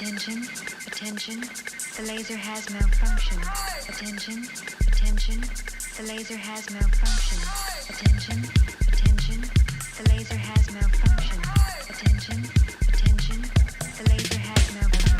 Attention, attention, the laser has malfunctioned. Attention, attention, the laser has malfunctioned. Attention, attention, the laser has malfunctioned. Attention, attention, the laser has malfunctioned.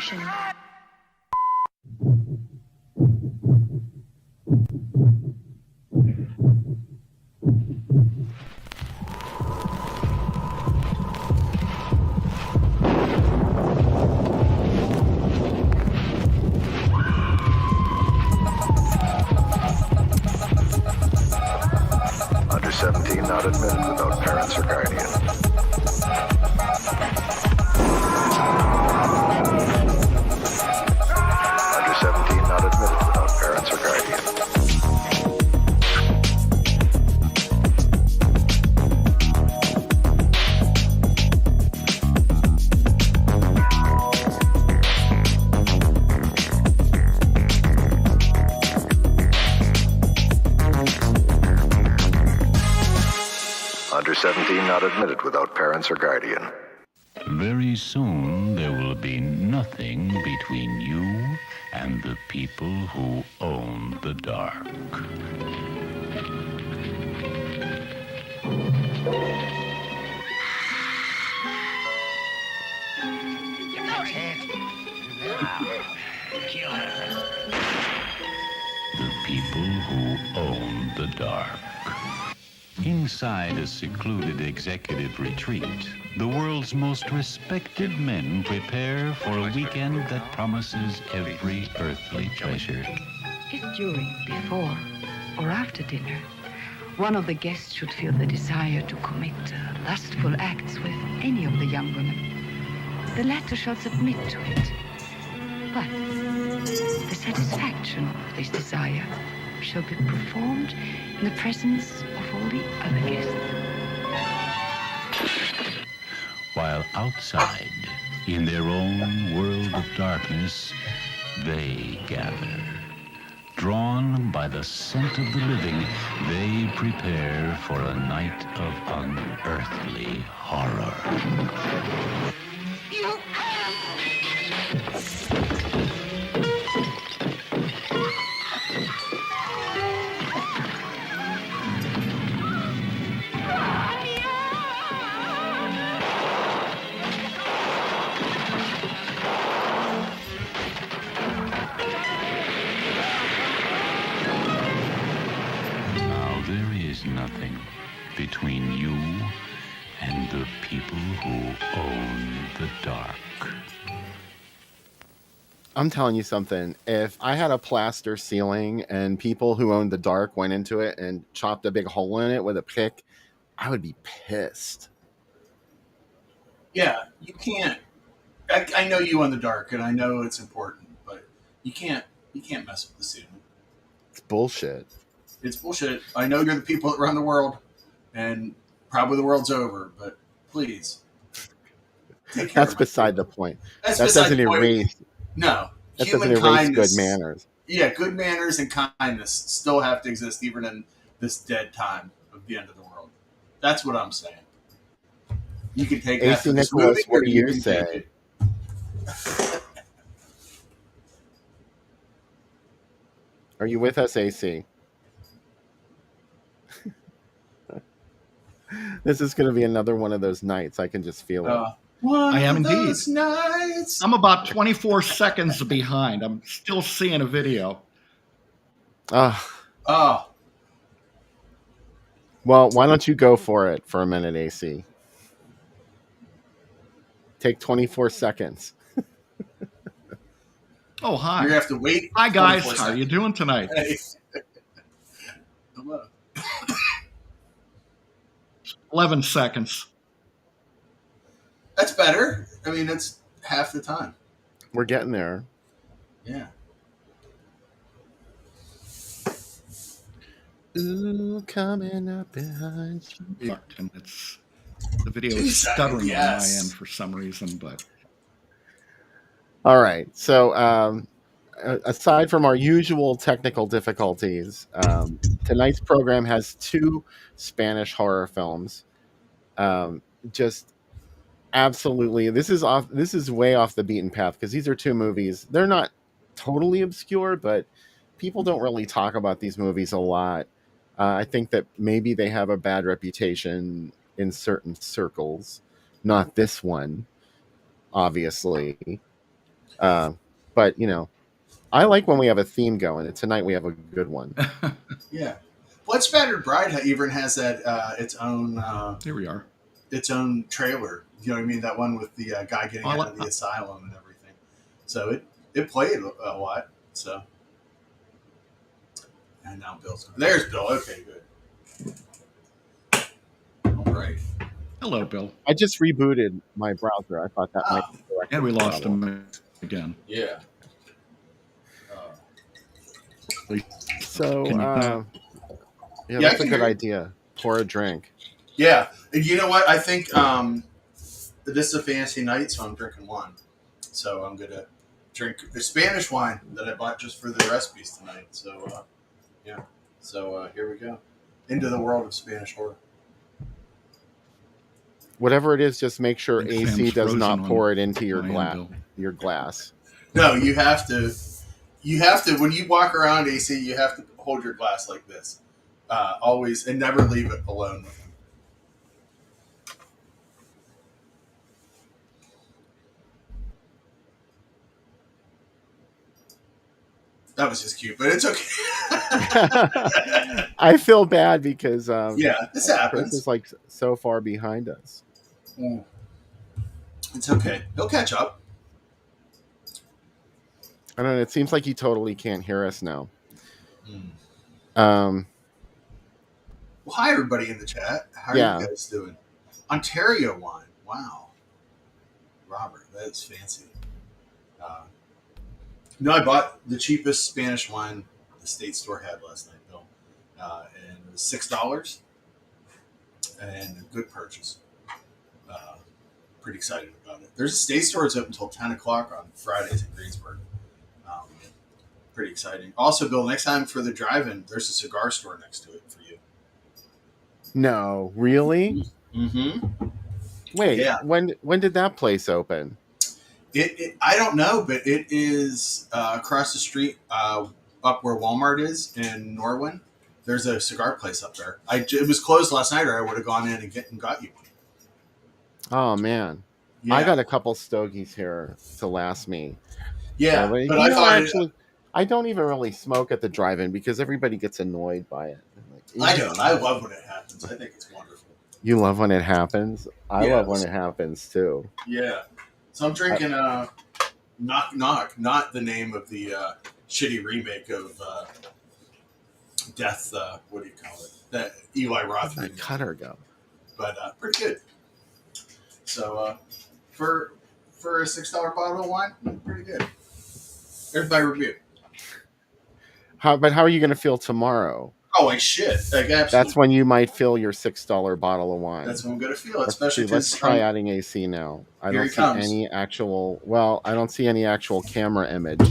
malfunction. Under 17 not admitted without parents or guardian. Under 17 not admitted without parents or guardian. Under 17 not admitted without parents or guardian. Very soon there will be nothing between you and the people who own the dark. The people who own the dark. Inside a secluded executive retreat, the world's most respected men prepare for a weekend that promises every earthly pleasure. If during, before, or after dinner, one of the guests should feel the desire to commit lustful acts with any of the young women, the latter shall submit to it. But the satisfaction of this desire shall be performed in the presence of all the other guests. While outside, in their own world of darkness, they gather. Drawn by the scent of the living, they prepare for a night of unearthly horror. Nothing between you and the people who own the dark. I'm telling you something. If I had a plaster ceiling and people who owned the dark went into it and chopped a big hole in it with a pick, I would be pissed. Yeah, you can't. I know you own the dark, and I know it's important, but you can't mess with the ceiling. It's bullshit. It's bullshit. I know you're the people that run the world, and probably the world's over, but please. That's beside the point. That doesn't erase. No. That doesn't erase good manners. Yeah, good manners and kindness still have to exist even in this dead time of the end of the world. That's what I'm saying. You can take that AC Nicholas, what do you say? Are you with us, AC? This is going to be another one of those nights. I can just feel it. I am indeed. Nights. I'm about 24 seconds behind. I'm still seeing a video. Oh. Well, why don't you go for it for a minute, AC? Take 24 seconds. Oh, hi. You're going to have to wait. Hi, guys. How are you doing tonight? Hey. Hello. 11 seconds. That's better. I mean, that's half the time. We're getting there. Yeah. Ooh, coming up behind you. And the video is stuttering on my end for some reason, but. All right. So, aside from our usual technical difficulties, tonight's program has 2 Spanish horror films. Just absolutely, this is way off the beaten path because these are 2 movies. They're not totally obscure, but people don't really talk about these movies a lot. I think that maybe they have a bad reputation in certain circles. Not this one, obviously. But I like when we have a theme going, and tonight we have a good one. Yeah. Blood Spattered Bride even has that Here we are. its own trailer. You know what I mean? That one with the guy getting out of the asylum and everything. So it played a lot. So, and now there's Bill. Okay, good. All right. Hello, Bill. I just rebooted my browser. I thought that might be correct. And we lost him again. Yeah. So, Can you- yeah, Yeah, I that's a can good hear you. idea. Pour a drink. Yeah. And you know what? I think this is a fancy night, so I'm drinking wine. So I'm going to drink the Spanish wine that I bought just for the recipes tonight. So, yeah. So here we go. Into the world of Spanish horror. Whatever it is, just make sure I think AC Sam's does not frozen pour on it into your my end, Bill. glass. No, you have to. You have to when you walk around AC. You have to hold your glass like this, always, and never leave it alone with him. That was just cute, but it's okay. I feel bad because Yeah, this Chris happens. is like so far behind us. It's okay. He'll catch up. I don't know. It seems like he totally can't hear us now. Well, hi everybody in the chat. How are Yeah. you guys doing? Ontario wine. Wow, Robert, that is fancy. No, I bought the cheapest Spanish wine the state store had last night, Bill, and it was $6, and a good purchase. Pretty excited about it. There's a state store that's open until 10 o'clock on Fridays in Greensburg. Pretty exciting. Also, Bill, next time for the drive-in, there's a cigar store next to it for you. No, really? Mm-hmm. Wait, Yeah. when did that place open? I don't know, but it is across the street, up where Walmart is in Norwin. There's a cigar place up there. It was closed last night, or I would have gone in and got you one. Oh man, Yeah. I got a couple stogies here to last me. Yeah, So, but I thought actually, I don't even really smoke at the drive-in because everybody gets annoyed by it. I don't. I love when it happens. I think it's wonderful. You love when it happens. I Yeah. love when it happens too. Yeah. So I'm drinking Knock Knock, not the name of the shitty remake of Death. What do you call it? That Eli Roth Where'd remake. that cutter go? But pretty good. So for a $6 bottle of wine, pretty good. There's my review. But how are you going to feel tomorrow? Oh, like shit! Like absolutely. That's when you might fill your $6 bottle of wine. That's what I'm gonna feel. Especially Let's because try adding AC now. I Here don't he see comes. any actual. Well, I don't see any actual camera image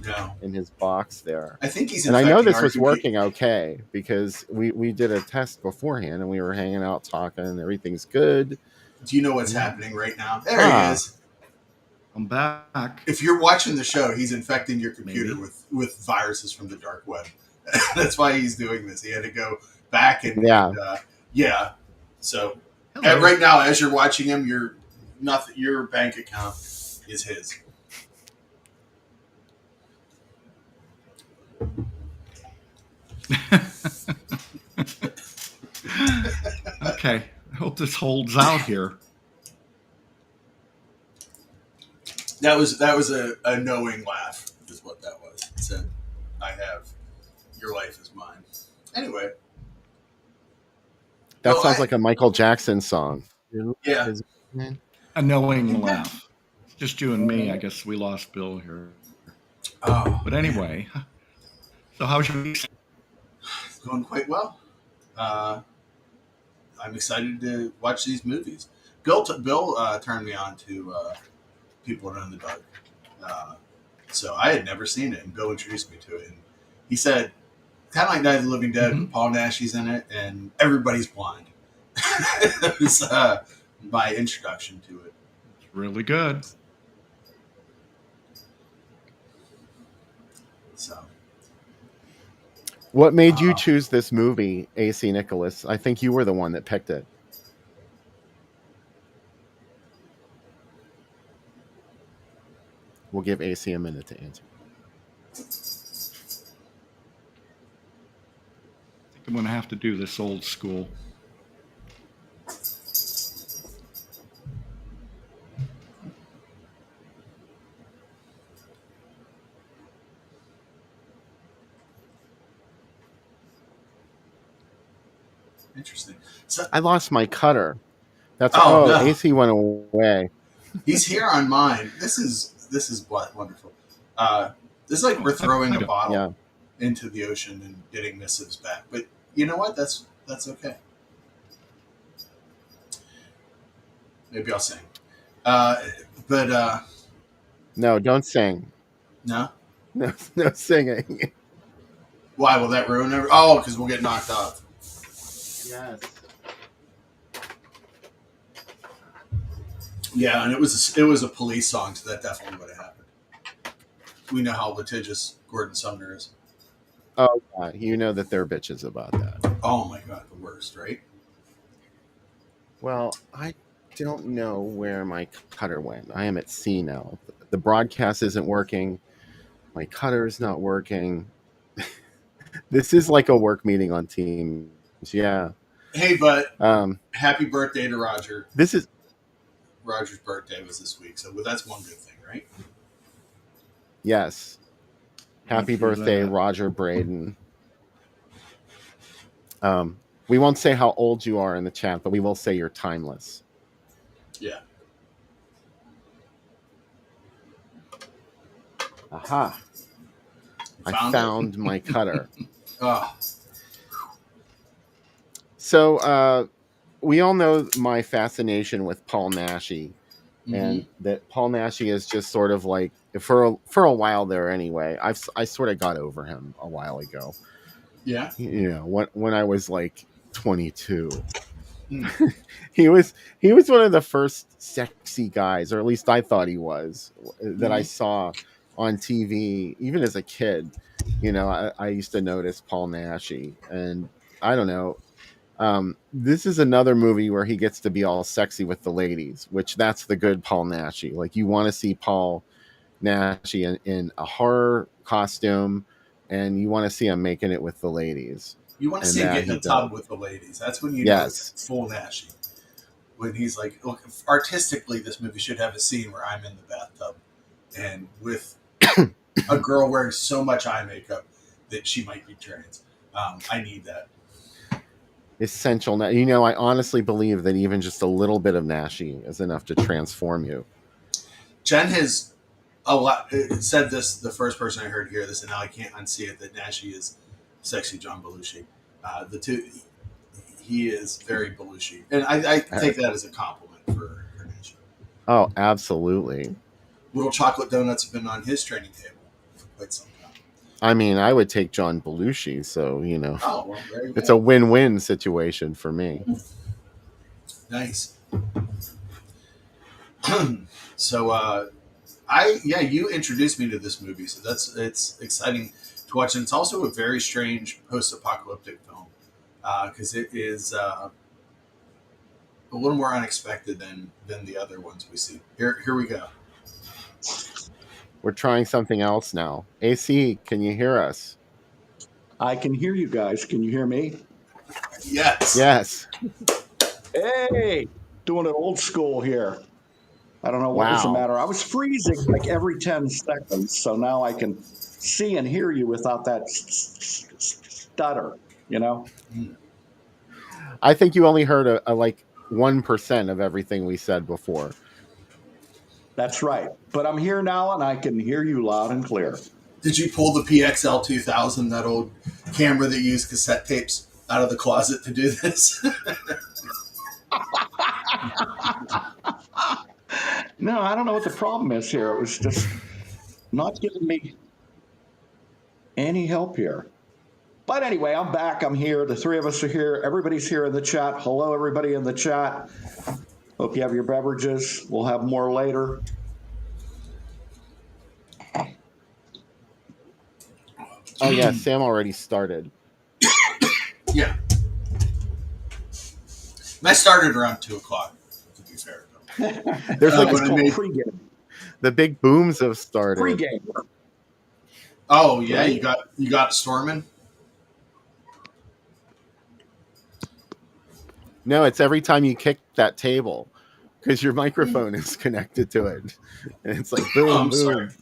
no, in his box there. I think he's. And I know infecting this our was computer. working okay because we did a test beforehand and we were hanging out talking and everything's good. Do you know what's happening right now? There Ah. he is. I'm back. If you're watching the show, he's infecting your computer Maybe. with viruses from the dark web. That's why he's doing this. He had to go back and Yeah. yeah. So Hello. right now, as you're watching him, your bank account is his. Okay. I hope this holds out here. That was a knowing laugh, is what that was. It said, "I have your life is mine." Anyway, That Well, sounds I- like a Michael Jackson song. yeah. A knowing laugh. Just you and me. I guess we lost Bill here. Oh, But anyway, so how's your week? it's going quite well. I'm excited to watch these movies. Bill turned me on to People in the Dark. So I had never seen it, and Bill introduced me to it. And he said, kind of like Night of the Living Dead, Mhm. Paul Naschy's in it, and everybody's blind. It was my introduction to it. It's really good. So What made you choose this movie, AC Nicholas? I think you were the one that picked it. We'll give AC a minute to answer. I think I'm going to have to do this old school. Interesting. So, I lost my cutter. That's no. AC went away. He's here on mine. This is what wonderful. This is like we're throwing a bottle into the ocean and getting missives back. But you know what? That's okay. Maybe I'll sing. No, don't sing. No? No singing. Why will that ruin everything? Oh, because we'll get knocked off. Yes. Yeah, and it was a police song, so that definitely would have happened. We know how litigious Gordon Sumner is. Oh, you know that they're bitches about that. Oh my God, the worst, right? Well, I don't know where my cutter went. I am at sea now. The broadcast isn't working. My cutter is not working. This is like a work meeting on Teams. Yeah. Hey, but happy birthday to Roger. Roger's birthday was this week, so that's one good thing, right? Yes. Happy birthday, Roger Braden. We won't say how old you are in the chat, but we will say you're timeless. Yeah. Aha. I found my cutter. So we all know my fascination with Paul Naschy, and that Paul Naschy is just sort of like for a while there anyway. I sort of got over him a while ago. Yeah. You know, when I was like 22. he was one of the first sexy guys, or at least I thought he was, that I saw on TV even as a kid. You know, I used to notice Paul Naschy, and I don't know. This is another movie where he gets to be all sexy with the ladies, which that's the good Paul Naschy. Like, you want to see Paul Naschy in a horror costume, and you want to see him making it with the ladies. You want to see him get in the tub with the ladies. That's when you know it's full Naschy. When he's like, look, artistically, this movie should have a scene where I'm in the bathtub and with a girl wearing so much eye makeup that she might be trans. I need that. Essential. You know, I honestly believe that even just a little bit of Naschy is enough to transform you. Jen has said this, the first person I heard hear this, and now I can't unsee it, that Naschy is sexy John Belushi. The two, he is very Belushi. And I take that as a compliment for Naschy. Oh, absolutely. Little chocolate donuts have been on his training table for quite some time. I mean, I would take John Belushi, so, you know, very it's a win-win situation for me. Nice. So, you introduced me to this movie, so it's exciting to watch, and it's also a very strange post-apocalyptic film because it is a little more unexpected than the other ones we see. Here we go. We're trying something else now. AC, can you hear us? I can hear you guys. Can you hear me? Yes. Yes. Hey, doing it old school here. I don't know what was the matter. I was freezing like every 10 seconds, so now I can see and hear you without that stutter, you know? I think you only heard a like 1% of everything we said before. That's right. But I'm here now, and I can hear you loud and clear. Did you pull the PXL 2000, that old camera that used cassette tapes, out of the closet to do this? No, I don't know what the problem is here. It was just not giving me any help here. But anyway, I'm back. I'm here. The three of us are here. Everybody's here in the chat. Hello, everybody in the chat. Hope you have your beverages. We'll have more later. Oh, yeah. Sam already started. Yeah. I started around 2 o'clock, to be fair. There's like it's called pregame. The big booms have Free started. game, Oh yeah, right? you got storming. No, it's every time you kick that table because your microphone is connected to it, and it's like Oh, boom, I'm sorry. boom.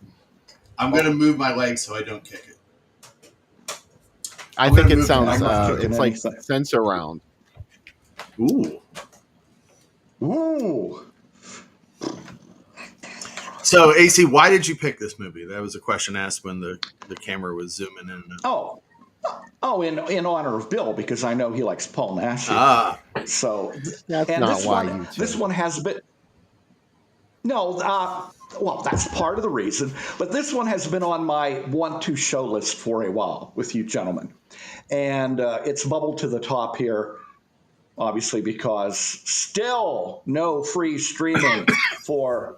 I'm gonna move my leg so I don't kick it. I I'm think gonna it move the Yeah, I'm sounds. not microphone. kicking It's like anything. sensor round. Ooh. Ooh. So AC, why did you pick this movie? That was a question asked when the camera was zooming in. Oh, in honor of Bill, because I know he likes Paul Nash. Ah, So, That's and not why you this chose. one has been no. Well, that's part of the reason, but this one has been on my want-to show list for a while with you gentlemen, and it's bubbled to the top here, obviously because still no free streaming for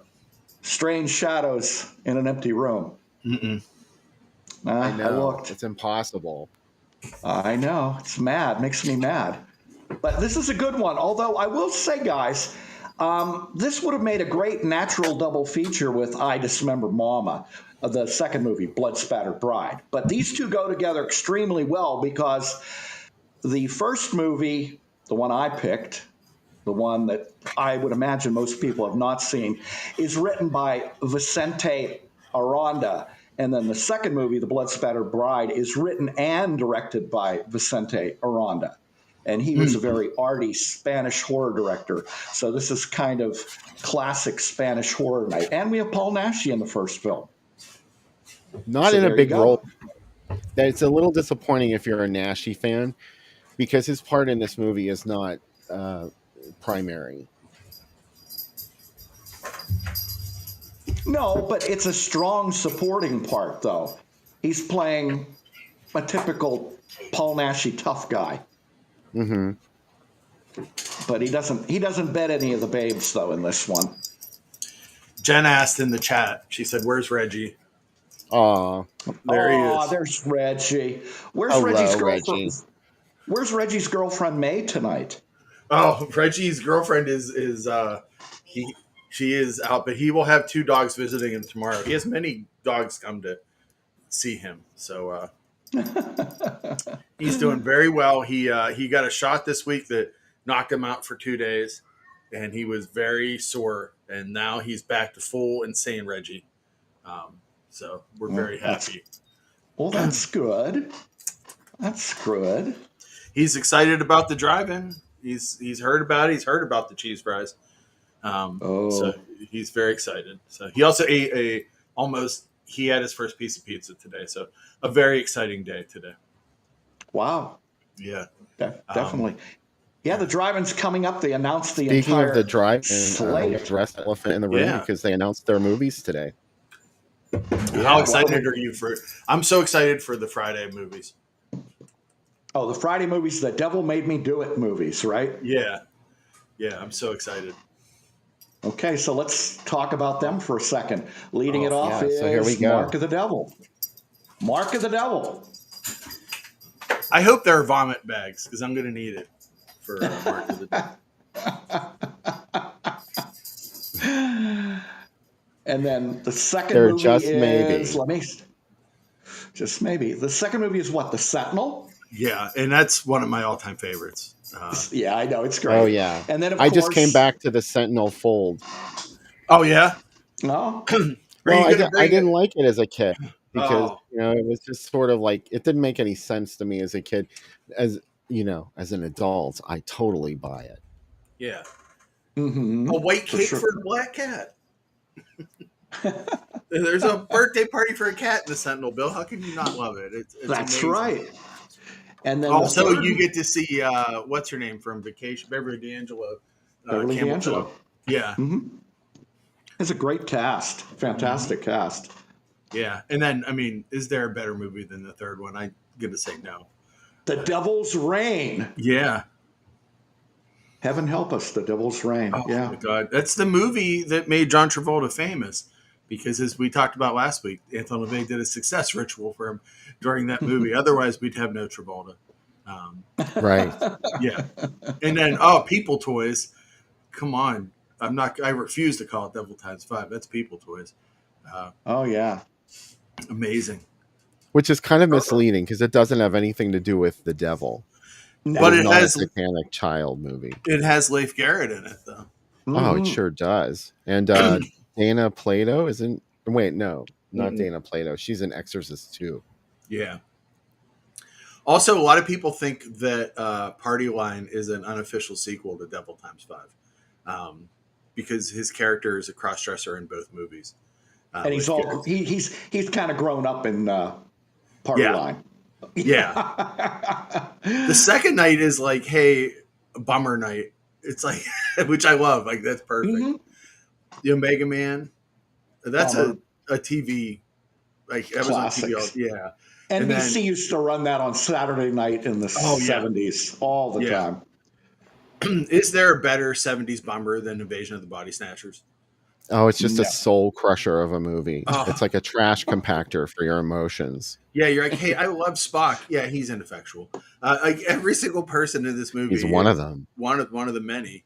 Strange Shadows in an Empty Room. mm-mm. I I know looked. it's impossible. I know. It's mad. Makes me mad. But this is a good one. Although I will say, guys, this would have made a great natural double feature with I Dismember Mama, the second movie, Blood Spattered Bride. But these two go together extremely well because the first movie, the one I picked, the one that I would imagine most people have not seen, is written by Vicente Aranda. And then the second movie, The Blood Spattered Bride, is written and directed by Vicente Aranda. And he was a very arty Spanish horror director. So this is kind of classic Spanish horror night. And we have Paul Naschy in the first film. Not So in a there you big role. go. It's a little disappointing if you're a Naschy fan because his part in this movie is not uh, primary. No, but it's a strong supporting part, though. He's playing a typical Paul Naschy tough guy. Mm-hmm. But he doesn't bet any of the babes though in this one. Jen asked in the chat. She said, "Where's Reggie?" Aw, There he Oh, is. there's Reggie. Where's Reggie's hello, girlfriend? Reggie. Where's Reggie's girlfriend May tonight? Oh, Reggie's girlfriend is he she is out, but he will have two dogs visiting him tomorrow. He has many dogs come to see him, so he's doing very well. He got a shot this week that knocked him out for 2 days, and he was very sore. And now he's back to full insane Reggie. So we're very happy. Well, that's good. That's good. He's excited about the drive-in. He's heard about it. He's heard about the cheese fries. So he's very excited. So he also ate he had his first piece of pizza today. So a very exciting day today. Wow. Yeah. Definitely. Yeah, the drive-in's coming up. They announced the Speaking entire of the drive-in, slate. dressed elephant in the room Yeah. because they announced their movies today. How excited are you for? I'm so excited for the Friday movies. Oh, the Friday movies, the Devil Made Me Do It movies, right? Yeah. I'm so excited. Okay, so let's talk about them for a second. Leading it off yeah, is so here we go. Mark of the Devil. Mark of the Devil. I hope there are vomit bags because I'm going to need it for Mark of the Day. And then the second They're movie just is maybe. just maybe. The second movie is what? The Sentinel? Yeah, and that's one of my all-time favorites. Yeah, I know, it's great. Oh yeah, And then of I course, just came back to the Sentinel fold. Oh yeah. No, Well, I bring didn't like it as a kid because Oh. it was just sort of like it didn't make any sense to me as a kid. As as an adult, I totally buy it. Yeah. mm-hmm, A white cake for a black cat. There's a birthday party for a cat in the Sentinel, Bill. How can you not love it? It's That's amazing. right. And then Also, the third, you get to see what's her name from Vacation, Beverly D'Angelo. Beverly Campbell D'Angelo. Toe. Yeah, It's a great cast, fantastic cast. yeah. And then, I mean, is there a better movie than the third one? I'm gonna say no. The Devil's Reign. Yeah. Heaven help us, The Devil's Reign. Oh Yeah. my God, that's the movie that made John Travolta famous. Because as we talked about last week, Anton LaVey did a success ritual for him during that movie. Otherwise, we'd have no Travolta. Right. Yeah. And then, People Toys. Come on. I refuse to call it Devil Times 5. That's People Toys. Oh yeah. Amazing. which is kind of misleading because it doesn't have anything to do with the devil. It But is No. it not a has satanic child movie. Leif Garrett in it though. Oh, it Mhm. sure does. And Dana Plato isn't. Wait, no, not Mm-mm. Dana Plato. She's an Exorcist too. Yeah. Also, a lot of people think that Party Line is an unofficial sequel to Devil Times Five, because his character is a crossdresser in both movies. And he's Leif all Garrett. he's kind of grown up in Party Yeah. Line. Yeah. The second night is like, hey, bummer night. It's like, which I love. Like that's perfect. Mhm. The Omega Man. That's Bummer. a TV. Like that was on TV. Classics. Yeah. And NBC then used to run that on Saturday night in the oh yeah, 70s all the yeah. time. Is there a better 70s bummer than Invasion of the Body Snatchers? Oh, it's just a No. soul crusher of a movie. Oh. It's like a trash compactor for your emotions. Yeah, you're like, hey, I love Spock. Yeah, he's ineffectual. Like every single person in this movie He's one of is them. One of the many.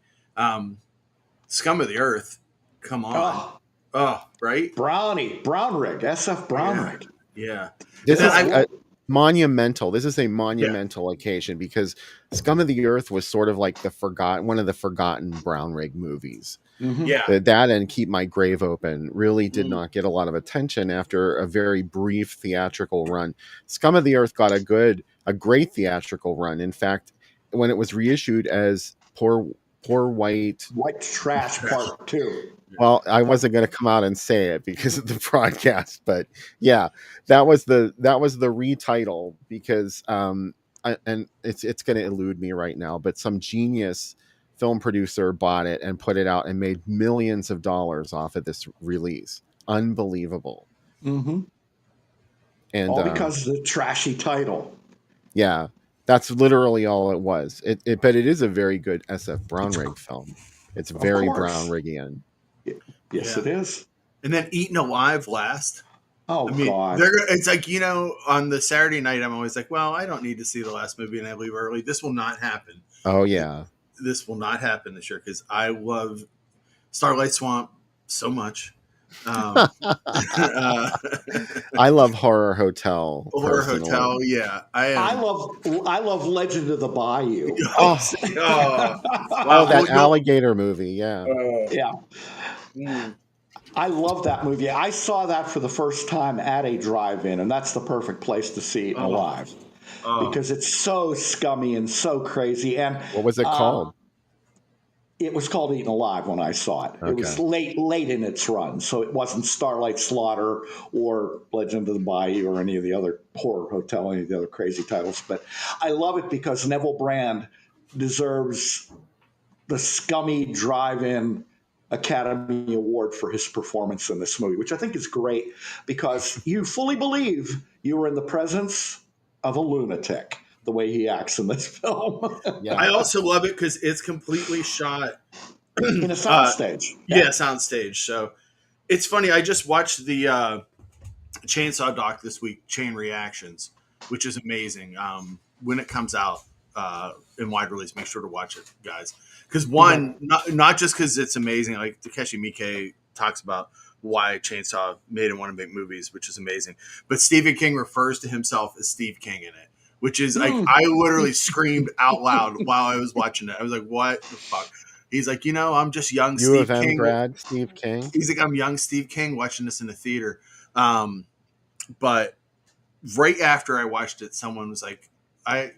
Scum of the Earth. Come on. Oh, Right? Brownrig, SF Brownrig. Yeah. This And is then monumental. This is a monumental occasion because Scum of the Earth was sort of like one of the forgotten Brown Rig movies. Mhm. yeah. That and Keep My Grave Open really did not get a lot of attention after a very brief theatrical run. Scum of the Earth got a great theatrical run. In fact, when it was reissued as Poor White Trash Part 2. Well, I wasn't going to come out and say it because of the broadcast, but yeah, that was the retitle because and it's going to elude me right now, but some genius film producer bought it and put it out and made millions of dollars off of this release. Unbelievable. Mm-hmm. And all because of the trashy title. Yeah, that's literally all it was. But it is a very good SF Brownrigg film. It's very Brownriggian. Yes, it is. And then Eaten Alive last. Oh, I mean, God. It's like, on the Saturday night, I'm always like, well, I don't need to see the last movie and I leave early. This will not happen. Oh, yeah. This will not happen this year because I love Starlight Swamp so much. I love Horror Hotel. Horror Hotel, yeah. I love Legend of the Bayou. Wow, that alligator movie, yeah. Yeah. I love that movie. I saw that for the first time at a drive-in, and that's the perfect place to see it alive because it's so scummy and so crazy. And what was it called? It was called Eaten Alive when I saw it. Okay. It was late in its run, so it wasn't Starlight Slaughter or Legend of the Bayou or any of the other Horror Hotel, any of the other crazy titles. But I love it because Neville Brand deserves the scummy drive-in Academy Award for his performance in this movie, which I think is great because you fully believe you were in the presence of a lunatic the way he acts in this film. Yeah. I also love it because it's completely shot in a soundstage. Yeah, soundstage. So it's funny. I just watched the Chainsaw doc this week, Chain Reactions, which is amazing. When it comes out in wide release, make sure to watch it, guys. Because not just because it's amazing, like Takeshi Miike talks about why Chainsaw made him want to make movies, which is amazing. But Stephen King refers to himself as Steve King in it, which is like I literally screamed out loud while I was watching it. I was like, "What the fuck?" He's like, I'm just young Steve King. Grad Steve King. He's like, I'm young Steve King watching this in the theater. But right after I watched it, someone was like, I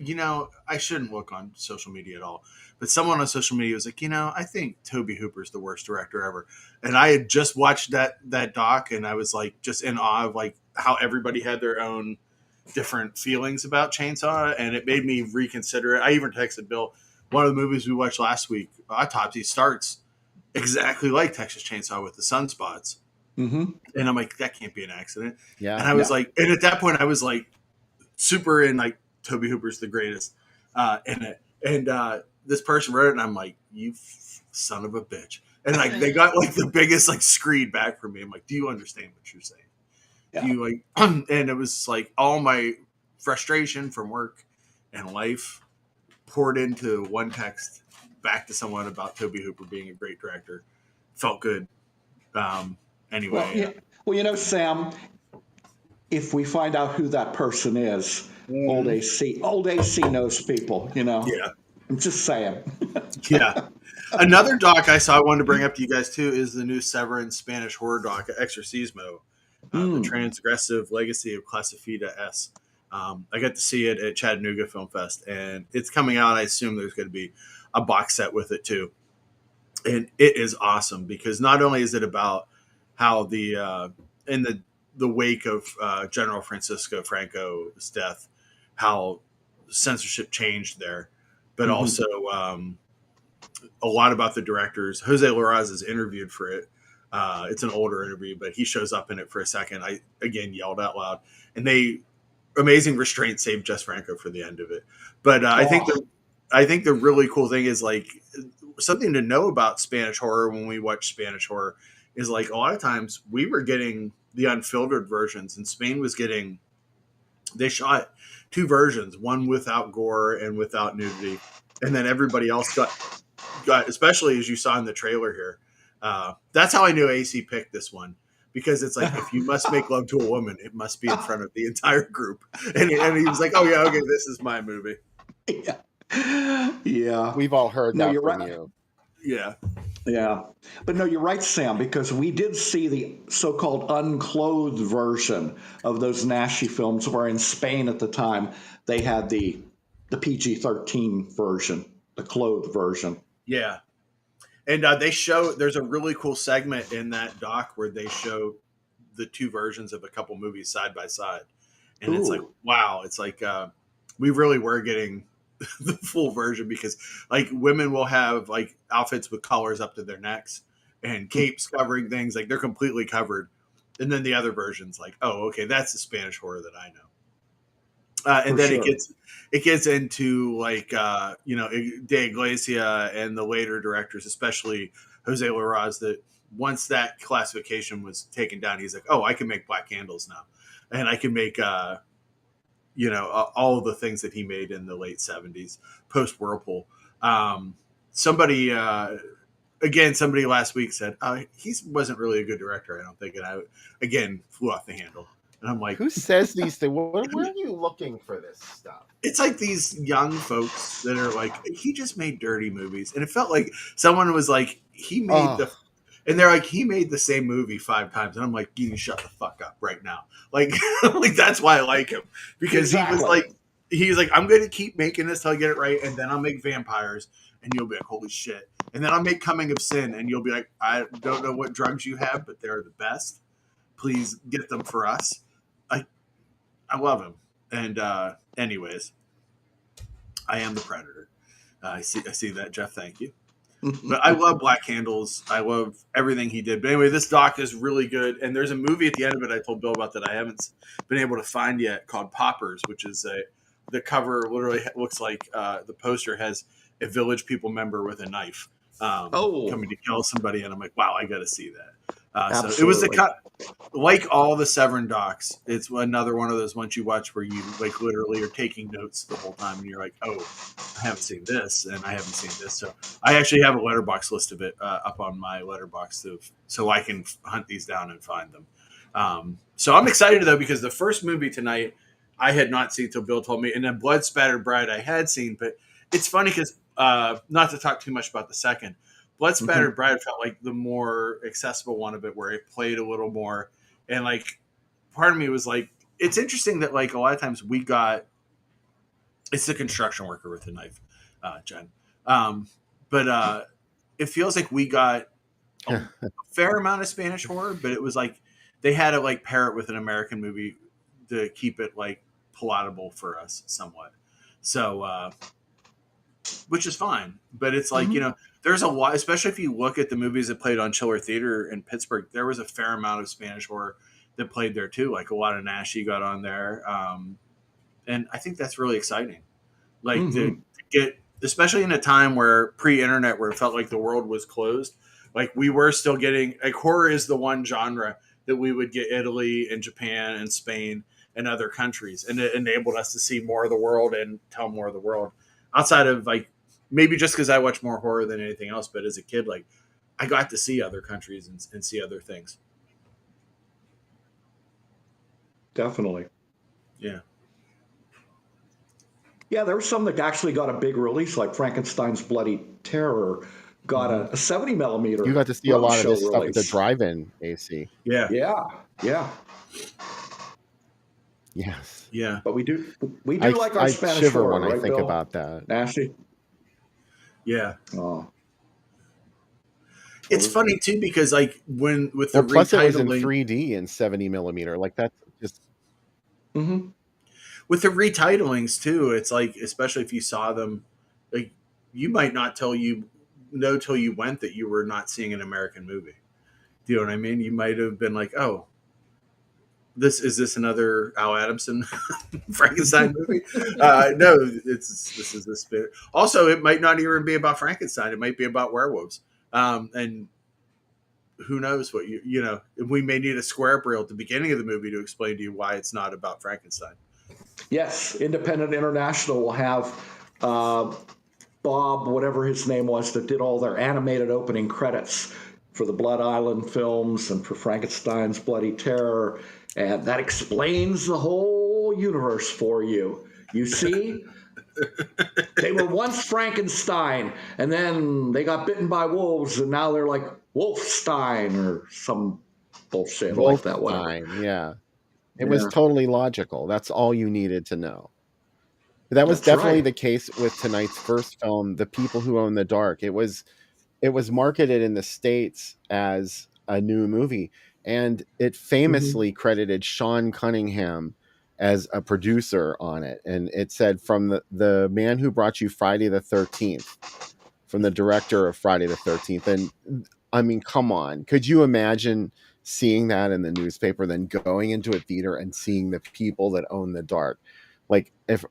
shouldn't look on social media at all. But someone on social media was like, I think Tobe Hooper's the worst director ever. And I had just watched that doc and I was like just in awe of like how everybody had their own different feelings about Chainsaw, and it made me reconsider it. I even texted Bill, one of the movies we watched last week, Autopsy, starts exactly like Texas Chainsaw with the sunspots. Mm-hmm. And I'm like, that can't be an accident. Yeah. And I was like, and at that point I was like super in like Tobe Hooper's the greatest in it. And this person wrote it and I'm like, you son of a bitch. And like they got like the biggest like screed back from me. I'm like, do you understand what you're saying? Yeah. You like, and it was like all my frustration from work and life poured into one text back to someone about Tobe Hooper being a great director. Felt good. Anyway, Well, yeah. Well, Sam, if we find out who that person is, old AC knows people. Yeah. I'm just saying. Yeah. Another doc I saw I wanted to bring up to you guys too is the new Severin Spanish horror doc, Exorcismo, the transgressive legacy of Classifida S. I got to see it at Chattanooga Film Fest, and it's coming out. I assume there's going to be a box set with it too, and it is awesome because not only is it about how in the wake of General Francisco Franco's death, how censorship changed there, but also a lot about the directors. Jose Larraz is interviewed for it. It's an older interview, but he shows up in it for a second. I again yelled out loud, and amazing restraint saved Jess Franco for the end of it. But I think the really cool thing is like something to know about Spanish horror when we watch Spanish horror is like a lot of times we were getting the unfiltered versions, and Spain was getting. They shot two versions, one without gore and without nudity, and then everybody else got especially as you saw in the trailer here. That's how I knew AC picked this one because it's like if you must make love to a woman, it must be in front of the entire group. And he was like, "Oh yeah, okay, this is my movie." Yeah. We've all heard No, that you're from right. you. Yeah, Yeah. But no, you're right, Sam, because we did see the so-called unclothed version of those Nashi films, where in Spain at the time they had the PG-13 version, the clothed version. yeah. And there's a really cool segment in that doc where they show the two versions of a couple movies side by side, and it's like, Ooh. wow, it's like we really were getting the full version because like women will have like outfits with collars up to their necks and capes covering things, like they're completely covered, and then the other version's like, oh, okay, that's the Spanish horror that I know. And For then sure. it gets into like De Iglesia and the later directors, especially Jose Larraz, that once that classification was taken down, he's like, oh, I can make Black Candles now, and I can make all of the things that he made in the late 70s post Whirlpool. Somebody somebody last week said he wasn't really a good director, I don't think, and I again flew off the handle. And I'm like, Who says these things? Where are you looking for this stuff? it's like these young folks that are like, he just made dirty movies. And it felt like someone was like, and they're like, he made the same movie 5 times. And I'm like, you can shut the fuck up right now. Like, like that's why I like him. Because he was like, I'm going to keep making this till I get it right. And then I'll make vampires. And you'll be like, holy shit. And then I'll make Coming of Sin. And you'll be like, I don't know what drugs you have, but they're the best. Please get them for us. I love him. And anyways, I am the Predator. I see that, Jeff. Thank you. But I love Black Candles. I love everything he did. But anyway, this doc is really good. And there's a movie at the end of it I told Bill about that I haven't been able to find yet called Poppers, which is the cover literally looks like the poster has a Village People member with a knife coming to kill somebody. And I'm like, wow, I got to see that. So it was like all the Severin docs. It's another one of those ones you watch where you like literally are taking notes the whole time, and you're like, "Oh, I haven't seen this, and I haven't seen this." So I actually have a letterbox list of it up on my letterbox, so I can hunt these down and find them. So I'm excited though because the first movie tonight I had not seen till Bill told me, and then Blood Spattered Bride I had seen, but it's funny because not to talk too much about the second. Blood Spattered Bride felt like the more accessible one of it, where it played a little more, and like part of me was like, it's interesting that like a lot of times it's the construction worker with a knife, Jen, but it feels like we got a fair amount of Spanish horror, but it was like they had to like pair it with an American movie to keep it like palatable for us somewhat. So which is fine, but it's like there's a lot, especially if you look at the movies that played on Chiller Theater in Pittsburgh, there was a fair amount of Spanish horror that played there too. Like a lot of Nashi got on there. And I think that's really exciting. Like to get, especially in a time where pre-internet, where it felt like the world was closed, like we were still getting, like horror is the one genre that we would get Italy and Japan and Spain and other countries. And it enabled us to see more of the world and tell more of the world outside of like, maybe just because I watch more horror than anything else, but as a kid, like I got to see other countries and see other things. definitely. Yeah. Yeah, there were some that actually got a big release, like Frankenstein's Bloody Terror got a 70 millimeter You got to see a lot of roadshow this stuff at the release. drive-in, AC. Yeah. Yeah, yeah. Yes. Yeah. But we do I like our I Spanish shiver horror, when I right, think Bill? about that. Nasty. Yeah. Oh, It's well, funny too because like when with the Well, plus it was in retitling 3D and 70 millimeter. Like that's just mm-hmm. with the retitling too, it's like especially if you saw them, like you might not know till you went that you were not seeing an American movie. Do you know what I mean? You might have been like, oh, this another Al Adamson Frankenstein movie? No, this is this bit. Also, it might not even be about Frankenstein. It might be about werewolves. And who knows what you know? We may need a square reel at the beginning of the movie to explain to you why it's not about Frankenstein. Yes, Independent International will have Bob, whatever his name was, that did all their animated opening credits for the Blood Island films and for Frankenstein's Bloody Terror. And that explains the whole universe for you. You see, they were once Frankenstein, and then they got bitten by wolves, and now they're like Wolfstein or some bullshit like that, whatever. Wolfenstein. Yeah. It was Yeah, totally logical. That's all you needed to know. That was that's definitely right. the case with tonight's first film, The People Who Own the Dark. It was marketed in the States as a new movie, and it Mhm. famously credited Sean Cunningham as a producer on it. And it said from the man who brought you Friday the 13th, from the director of Friday the 13th. And I mean, come on. Could you imagine seeing that in the newspaper, then going into a theater and seeing The People That Own the Dark? Like if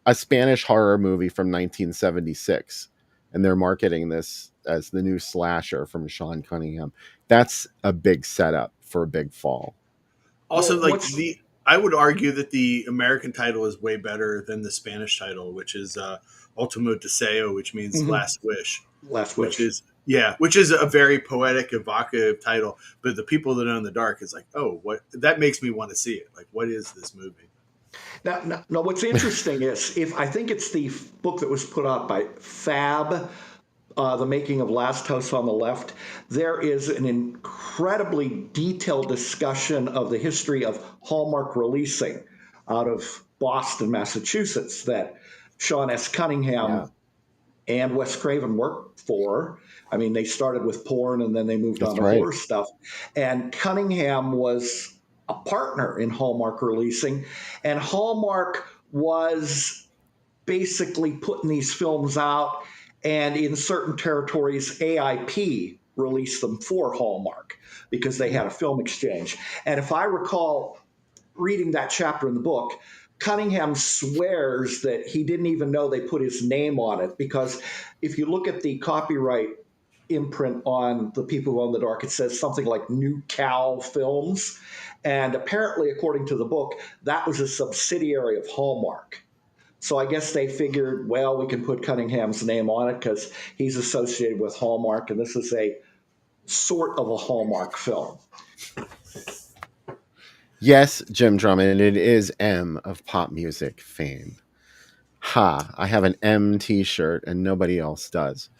a Spanish horror movie from 1976 and they're marketing this as the new slasher from Sean Cunningham. That's a big setup for a big fall. Also, Well, like what's I would argue that the American title is way better than the Spanish title, which is Ultimo Deseo, which means mhm, Last Wish, Last which Wish? is which is a very poetic, evocative title. But the People That Own the Dark is like, oh, what that makes me want to see it. Like, what is this movie? Now, what's interesting is if I think it's the book that was put out by Fab, The Making of Last House on the Left, there is an incredibly detailed discussion of the history of Hallmark releasing out of Boston, Massachusetts, that Sean S. Yeah, Cunningham and Wes Craven worked for. I mean, they started with porn and then they moved on that's to right. horror stuff. And Cunningham was a partner in Hallmark releasing, and Hallmark was basically putting these films out, and in certain territories, AIP released them for Hallmark because they had a film exchange. And if I recall reading that chapter in the book, Cunningham swears that he didn't even know they put his name on it because if you look at the copyright imprint on The People Who Own the Dark, it says something like New Cal Films. And apparently, according to the book, that was a subsidiary of Hallmark. So I guess they figured, well, we can put Cunningham's name on it because he's associated with Hallmark, and this is a sort of a Hallmark film. Yes, Jim Drummond, it is M of pop music fame. Ha, I have an M t-shirt and nobody else does.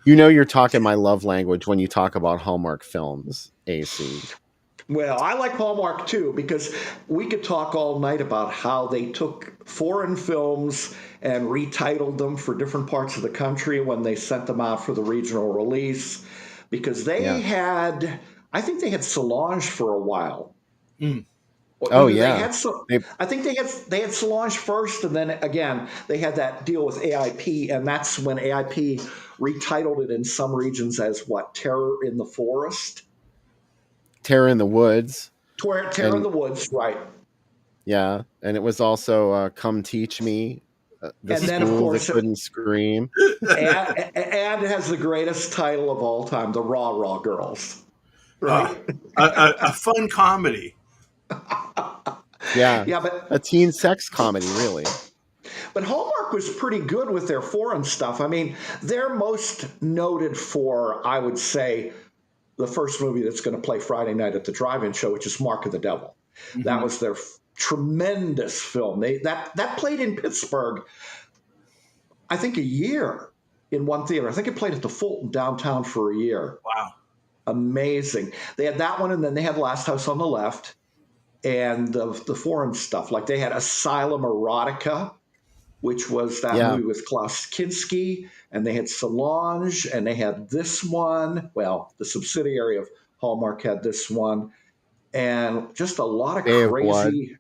You know you're talking my love language when you talk about Hallmark films, AC. Well, I like Hallmark too because we could talk all night about how they took foreign films and retitled them for different parts of the country when they sent them out for the regional release. Because they Yeah. had, I think they had Solange for a while. Mm. Or Oh either they yeah. had some, They I think they had Solange first, and then again they had that deal with AIP, and that's when AIP retitled it in some regions as what, Terror in the Forest, Terror in the Woods, Terror in and the Woods, right? yeah, and it was also Come Teach Me, the And then of school that course couldn't scream. and it has the greatest title of all time, the Raw Raw Girls, Uh, right? a fun comedy. Yeah, Yeah, a teen sex comedy, really. but Hallmark was pretty good with their foreign stuff. I mean, they're most noted for, I would say, the first movie that's going to play Friday night at the drive-in show, which is Mark of the Devil. That Hmm. was their tremendous film. That played in Pittsburgh, I think, a year in one theater. I think it played at the Fulton downtown for a year. Wow. Amazing. They had that one, and then they had Last House on the Left, and the foreign stuff. Like they had Asylum Erotica, which was that Yeah. movie with Klaus Kinski, and they had Solange, and they had this one. Well, the subsidiary of Hallmark had this one, and just a lot of Bay of Blood. crazy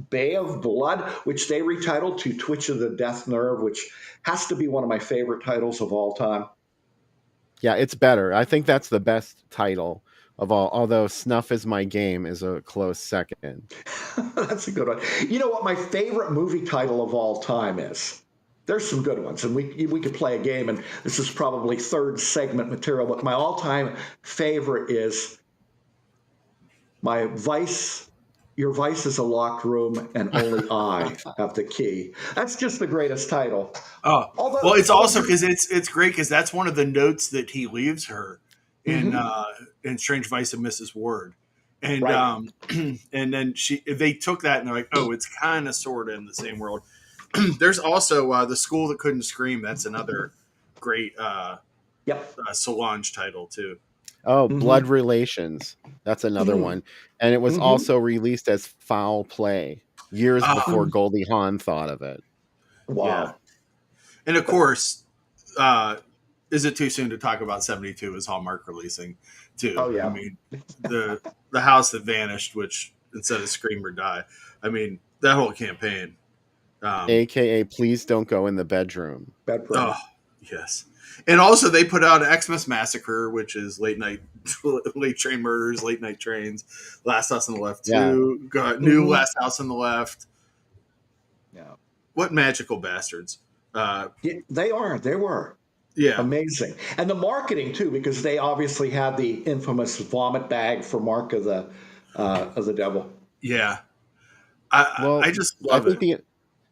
Bay of Blood, which they retitled to Twitch of the Death Nerve, which has to be one of my favorite titles of all time. Yeah, it's better. I think that's the best title of all. Although Snuff is My Game is a close second. That's a good one. You know what my favorite movie title of all time is? There's some good ones, and we could play a game, and this is probably third segment material, but my all-time favorite is My Vice. Your Vice is a locked room, and only I have the key. That's just the greatest title. Oh, well, it's also because it's great because that's one of the notes that he leaves her in Strange Vice of Mrs. Ward, and Right. And then they took that and they're like, oh, it's kind of sort of in the same world. There's also The School That Couldn't Scream. That's another great Solange title too. Oh, Blood Relations. That's another one. And it was also released as Foul Play years before Goldie Hawn thought of it. Wow. Yeah. And of course, is it too soon to talk about 72 as Hallmark releasing too? Oh, yeah. I mean, the House That Vanished, which instead of Scream or Die. I mean, that whole campaign. AKA Please Don't Go in the Bedroom. Oh, yes. And also they put out Xmas Massacre, which is late train murders, late night trains, Last House on the Left 2, got new Last House on the Left. Yeah. What magical bastards. They were. Yeah. Amazing. And the marketing too, because they obviously had the infamous vomit bag for Mark of the Devil. Yeah. I just love it.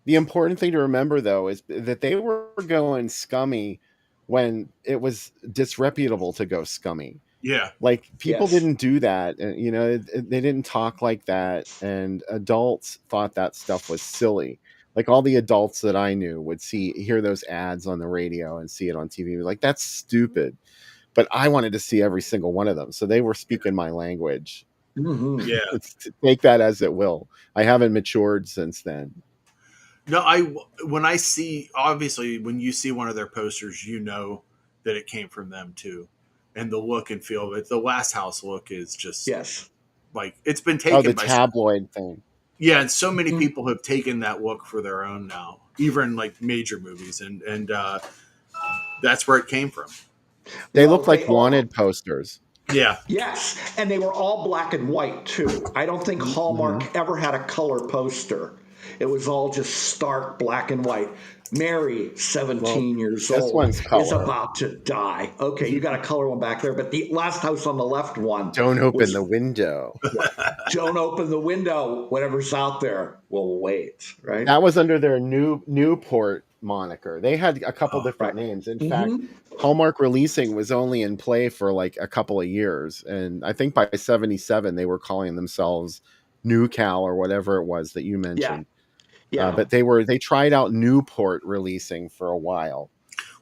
The important thing to remember, though, is that they were going scummy when it was disreputable to go scummy. Yeah. Like, people didn't do that. You know, they didn't talk like that. And adults thought that stuff was silly. Like, all the adults that I knew would hear those ads on the radio and see it on TV. Like, that's stupid. But I wanted to see every single one of them. So they were speaking my language. Yeah. Take that as it will. I haven't matured since then. No, when you see one of their posters, you know that it came from them too, and the look and feel of it. The Last House look is just like it's been taken. Oh, the tabloid thing. Yeah, and so many people have taken that look for their own now, even like major movies, and that's where it came from. They look like wanted posters. Yeah. Yes, and they were all black and white too. I don't think Hallmark ever had a color poster. It was all just stark black and white. Mary, 17 years old, is about to die. Okay, you got a color one back there, but the Last House on the Left one. Don't open the window. Don't open the window. Whatever's out there will wait, right? That was under their Newport moniker. They had a couple different names. In fact, Hallmark Releasing was only in play for like a couple of years. And I think by 77, they were calling themselves New Cal or whatever it was that you mentioned. Yeah. But they tried out Newport Releasing for a while.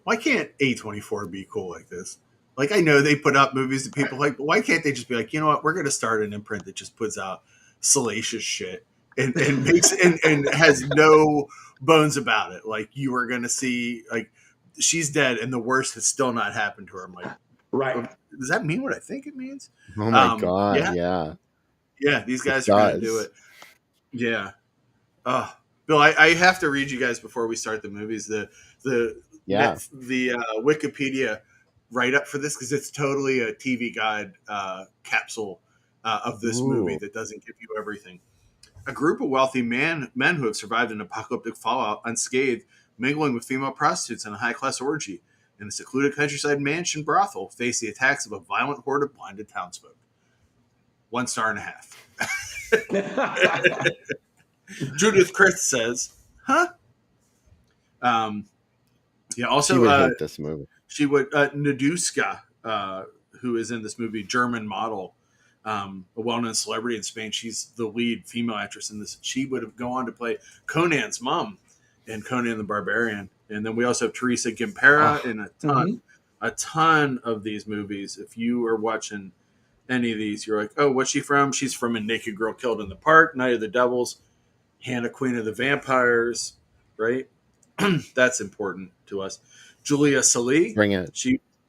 Why can't A24 be cool like this? Like, I know they put out movies that people like, but why can't they just be like, you know what, we're going to start an imprint that just puts out salacious shit and makes and has no bones about it. Like, you are going to see, like, she's dead and the worst has still not happened to her. I'm like, right. Does that mean what I think it means? Oh my God. Yeah. These guys are going to do it. Yeah. Bill, I have to read you guys before we start the movies the Wikipedia write up for this, because it's totally a TV guide capsule of this movie that doesn't give you everything. A group of wealthy men who have survived an apocalyptic fallout unscathed, mingling with female prostitutes in a high-class orgy in a secluded countryside mansion brothel, face the attacks of a violent horde of blinded townsfolk. 1.5 stars. Judith Chris says, "Huh?" Also, she would hate this movie. She would. Naduska, who is in this movie, German model, a well-known celebrity in Spain. She's the lead female actress in this. She would have go on to play Conan's mom in Conan the Barbarian. And then we also have Teresa Gimpera in a ton of these movies. If you are watching any of these, you're like, oh, what's she from? She's from A Naked Girl Killed in the Park, Night of the Devils, Hannah, Queen of the Vampires, right? That's important to us. Julia Salih, Bring it.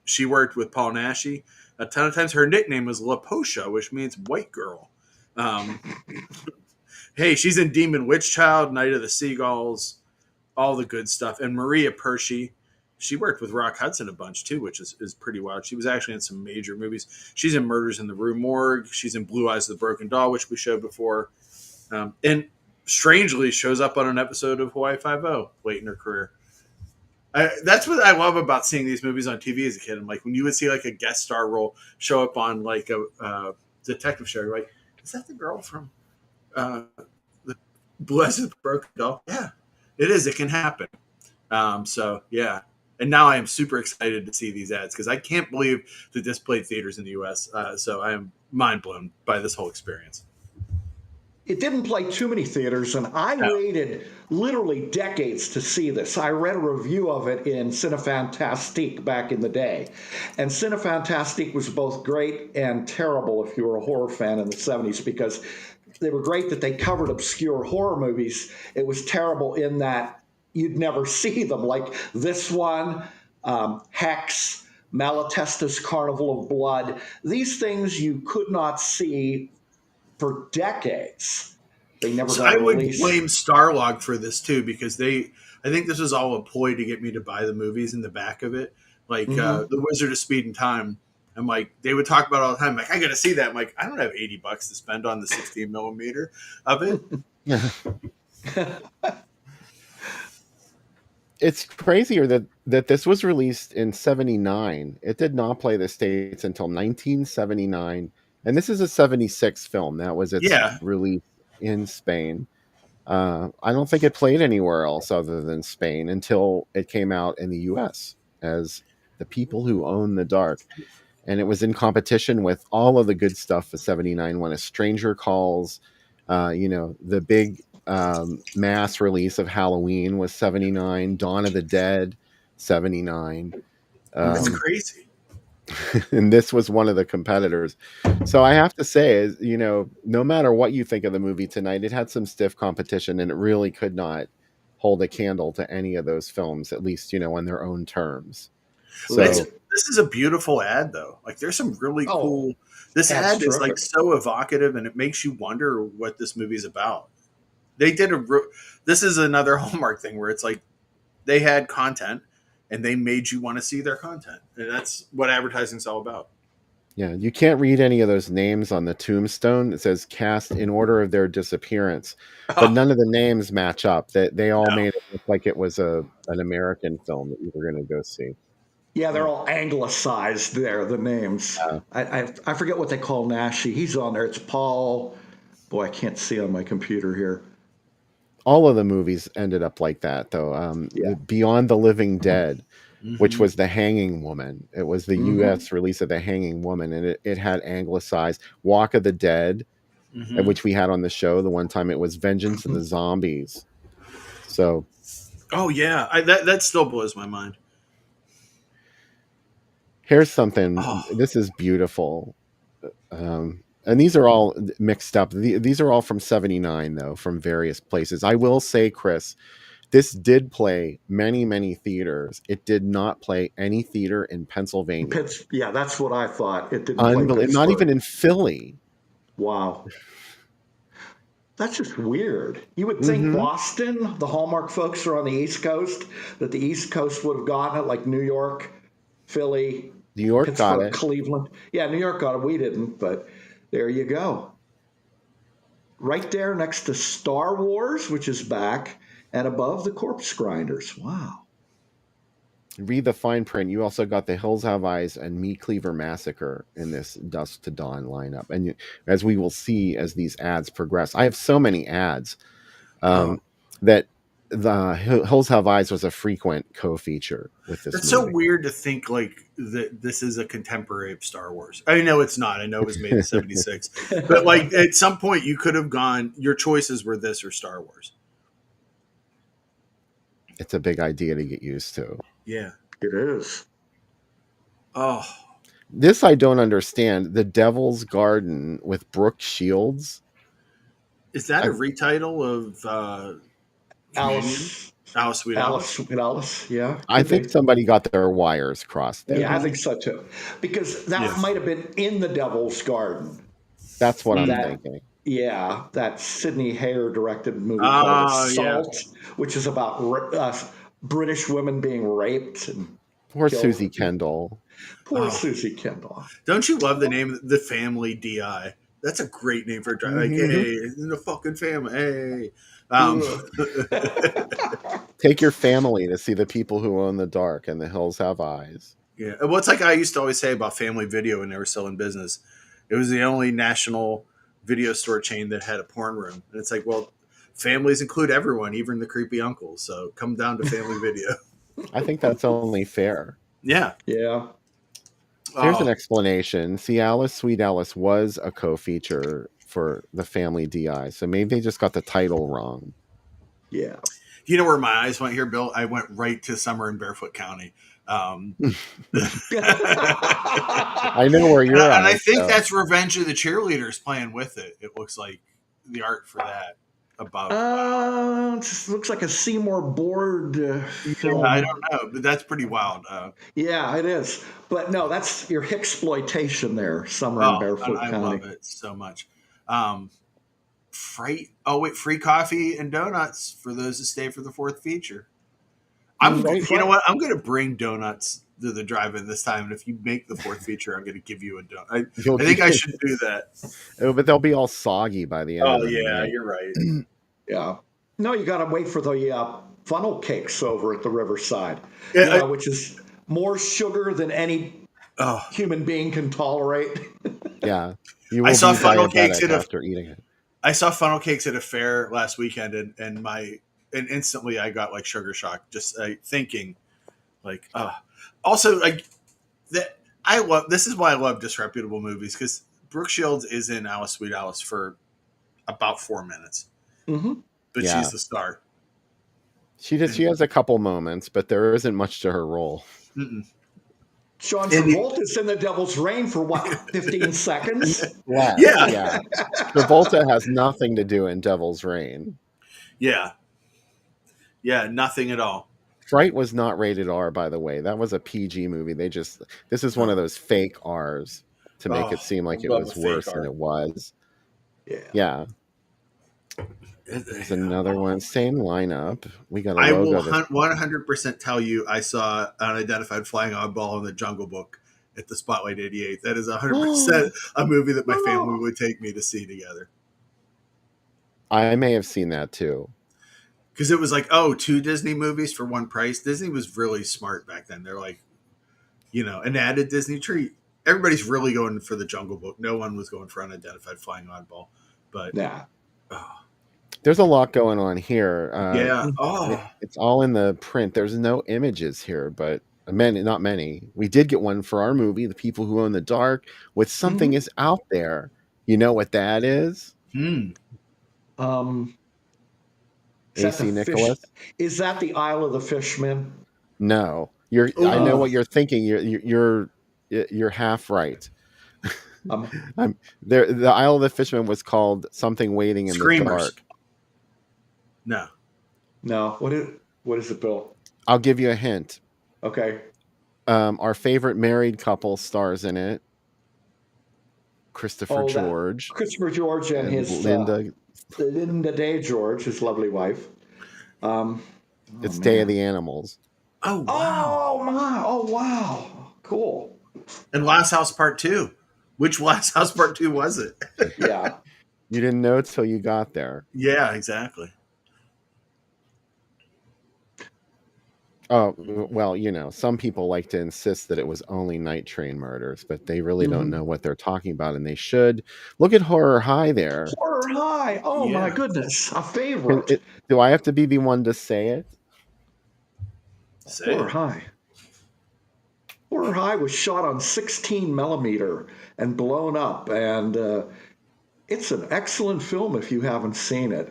She worked with Paul Naschy a ton of times. Her nickname was La Posha, which means white girl. Hey, she's in Demon Witch Child, Night of the Seagulls, all the good stuff. And Maria Pershi, she worked with Rock Hudson a bunch too, which is pretty wild. She was actually in some major movies. She's in Murders in the Rue Morgue. She's in Blue Eyes of the Broken Doll, which we showed before. And strangely shows up on an episode of Hawaii Five-0 late in her career. That's what I love about seeing these movies on TV as a kid. I'm like, when you would see like a guest star role show up on like a detective show, you're like, is that the girl from the Blue Eyes of the Broken Doll? Yeah, it is. It can happen. So yeah. And now I am super excited to see these ads because I can't believe that this played theaters in the U.S. So I am mind blown by this whole experience. It didn't play too many theaters, and I waited literally decades to see this. I read a review of it in Cinefantastique back in the day. And Cinefantastique was both great and terrible if you were a horror fan in the 70s, because they were great that they covered obscure horror movies. It was terrible in that you'd never see them, like this one, Hex, Malatesta's Carnival of Blood. These things you could not see for decades. They never got I would released. blame Starlog for this too, because I think this was all a ploy to get me to buy the movies in the back of it. Like The Wizard of Speed and Time. I'm like, they would talk about it all the time. Like, I got to see that. I'm like, I don't have $80 to spend on the 16 millimeter of it. It's crazier that this was released in 79. It did not play the States until 1979. And this is a 76 film. That was its release in Spain. I don't think it played anywhere else other than Spain until it came out in the U.S. as The People Who Own the Dark. And it was in competition with all of the good stuff for 79 when A Stranger Calls, the big mass release of Halloween was 79, Dawn of the Dead, 79. That's crazy. And this was one of the competitors. So I have to say, no matter what you think of the movie tonight, it had some stiff competition, and it really could not hold a candle to any of those films, at least, on their own terms. So this is a beautiful ad, though. Like, there's some really cool. This ad is like so evocative, and it makes you wonder what this movie is about. They did this is another Hallmark thing where it's like they had content and they made you want to see their content. And that's what advertising's all about. Yeah, you can't read any of those names on the tombstone. It says cast in order of their disappearance, but none of the names match up. They all made it look like it was an American film that you were going to go see. Yeah, they're all anglicized there, the names. I forget what they call Naschy. He's on there. It's Paul. Boy, I can't see on my computer here. All of the movies ended up like that, though. Beyond the Living Dead, which was The Hanging Woman. It was the U.S. release of The Hanging Woman, and it had anglicized. Walk of the Dead, which we had on the show the one time. It was Vengeance of the Zombies. So, oh yeah, that still blows my mind. Here's something. This is beautiful. And these are all mixed up. These are all from 79, though, from various places. I will say, Chris, this did play many, many theaters. It did not play any theater in Pennsylvania. Yeah, that's what I thought. It didn't play Pittsburgh. Not even in Philly. Wow. That's just weird. You would think Boston, the Hallmark folks are on the East Coast, that the East Coast would have gotten it, like New York, Philly, New York Pittsburgh, got it. Cleveland. Yeah, New York got it. We didn't, but there you go. Right there next to Star Wars, which is back, and above the Corpse Grinders. Wow. Read the fine print. You also got The Hills Have Eyes and Meat Cleaver Massacre in this Dusk to Dawn lineup. And as we will see as these ads progress, I have so many ads that the Hills Have Eyes was a frequent co-feature with this That's so movie. weird to think like that this is a contemporary of Star Wars. I know it's not. I know it was made in '76, but like at some point you could have gone. Your choices were this or Star Wars. It's a big idea to get used to. Yeah. It is. Oh, This I don't understand. The Devil's Garden with Brooke Shields. is that I- a retitle of Canadian? Alice, Sweet Alice, Alice. Sweet Alice. Yeah. I could think be. somebody got their wires crossed there. Yeah, I think so too. Because that Yes. might have been in the Devil's Garden. That's what I'm That thinking. Yeah, that Sidney Hare directed movie Ah, called yeah. Assault, which is about British women being raped and Poor killed. Susie Kendall. Poor Oh. Susie Kendall. Don't you love the name The Family DI? That's a great name for a driver. Like, hey, in the fucking family. Hey. Take your family to see The People Who Own the Dark and The Hills Have Eyes. Yeah. Well, it's like I used to always say about Family Video when they were still in business. It was the only national video store chain that had a porn room. And it's like, well, families include everyone, even the creepy uncles. So come down to Family Video. I think that's only fair. Yeah. Yeah. Here's Oh, an explanation. See, Alice, Sweet Alice was a co-feature for the Family DI, so maybe they just got the title wrong. Yeah. you know where my eyes went here, Bill? I went right to Summer in Barefoot County. I know where you're at. And I think that's Revenge of the Cheerleaders playing with it. It looks like the art for that above. It just looks like a Seymour Board film. I don't know, but that's pretty wild. Yeah, it is. But no, that's your Hicksploitation there, Summer in Barefoot I County. love it so much. Free coffee and donuts for those that stay for the fourth feature. You know what? I'm going to bring donuts to the drive-in this time, and if you make the fourth feature, I'm going to give you a donut. I think I should do that. Oh, but they'll be all soggy by the end. Oh yeah, you're right. Yeah. No, you got to wait for the funnel cakes over at the Riverside, which is more sugar than any human being can tolerate. Yeah, you will I saw be funnel cakes after eating it. I saw funnel cakes at a fair last weekend, and instantly I got like sugar shock just thinking, like, also like that. This is why I love disreputable movies, because Brooke Shields is in Alice Sweet Alice for about 4 minutes, but she's the star. She has a couple moments, but there isn't much to her role. John Travolta's in The Devil's Rain for what, 15 seconds? Yeah. Travolta has nothing to do in Devil's Rain. Yeah, nothing at all. Fright was not rated R, by the way. That was a PG movie. This is one of those fake R's to make it seem like it was worse than it was. Yeah. There's another one. Same lineup. We got a logo. I will 100% tell you I saw Unidentified Flying Oddball in the Jungle Book at the Spotlight 88. That is 100% a movie that my family would take me to see together. I may have seen that too. Because it was like, 2 Disney movies for one price. Disney was really smart back then. They're like, an added Disney treat. Everybody's really going for the Jungle Book. No one was going for Unidentified Flying Oddball. But there's a lot going on here. It's all in the print. There's no images here, but not many. We did get one for our movie, The People Who Own the Dark, with Something Is Out There. You know what that is? AC Nicholas. Is that the Isle of the Fishmen? No, I know what you're thinking. You're half right. The Isle of the Fisherman was called Something Waiting in the Dark. No. What is it, Bill? I'll give you a hint. Okay. Our favorite married couple stars in it. Christopher George and his Linda Day George, his lovely wife. It's Day of the Animals. Oh wow! Oh wow! Cool. And Last House Part 2. Which Last House Part 2 was it? Yeah. You didn't know till you got there. Yeah, exactly. Oh, well, some people like to insist that it was only night train murders, but they really don't know what they're talking about, and they should. Look at Horror High there. Horror High. Oh my Yeah. goodness, a favorite. Do I have to be the one to say it? Say Horror it. High. Horror High was shot on 16 millimeter and blown up, and it's an excellent film if you haven't seen it.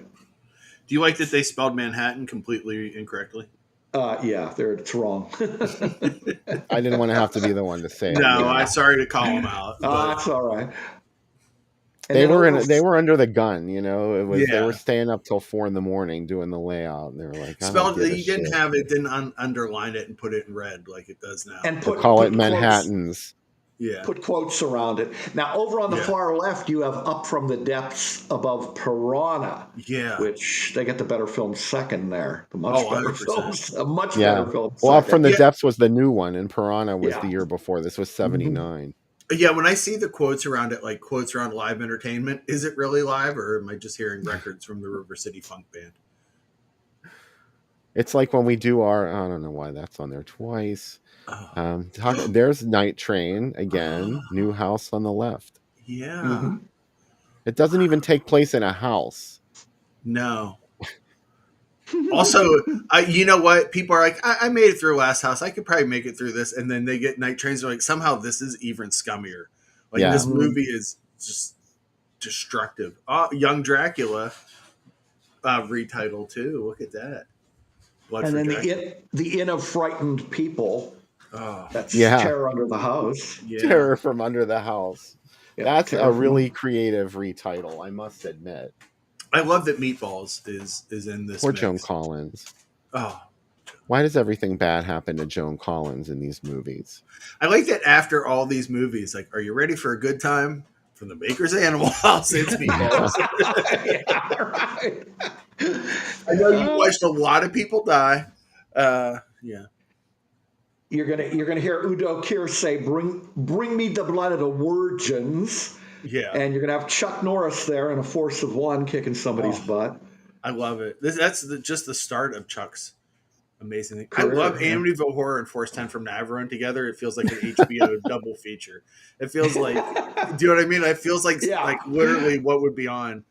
Do you like that they spelled Manhattan completely incorrectly? Yeah, it's wrong. I didn't want to have to be the one to say it. No, I'm sorry to call them out. But That's all right. They were under the gun, It was they Yeah. were staying up till 4 a.m. doing the layout, and they were like, I don't spelled give a you didn't shit. have it, didn't underline it and put it in red like it does now. And They call it Manhattans. Yeah. Put quotes around it. Now, over on the far left, you have Up from the Depths Above Piranha, Yeah. which they get the better film second there. The much better 100%. films. A much Yeah. better film Well, Up second. from the Depths was the new one, and Piranha was Yeah. the year before. This was 79. Yeah, when I see the quotes around it, like quotes around live entertainment, is it really live or am I just hearing records from the River City Funk Band? It's like when we do I don't know why that's on there twice. Oh. There's Night Train again, New House on the left. Yeah. It doesn't even take place in a house. No. Also, you know what? People are like, I made it through Last House. I could probably make it through this. And then they get Night Trains. They're like, somehow this is even scummier. Like, Yeah. this movie is just destructive. Young Dracula retitle, too. Look at that. Blood And for then Dracula. the Inn of Frightened People. Oh, That's Yeah. Terror Under the House. yeah. Terror from Under the House. Yeah, That's Terror a from- really creative retitle, I must admit. I love that Meatballs is in this. Poor mix. Joan Collins. Oh, Why does everything bad happen to Joan Collins in these movies? I like that after all these movies, like, are you ready for a good time? From the Baker's Animal House, it's Meatballs. Yeah, right. I know you watched a lot of people die. Yeah. You're gonna hear Udo Kier say, "Bring me the blood of the virgins," Yeah. and you're gonna have Chuck Norris there in a force of one kicking somebody's butt. I love it. That's just the start of Chuck's amazing thing. I Career, love yeah. Amityville Horror and Force 10 from Navarone together. It feels like an HBO double feature. It feels like, do you know what I mean? It feels like Yeah. like literally what would be on.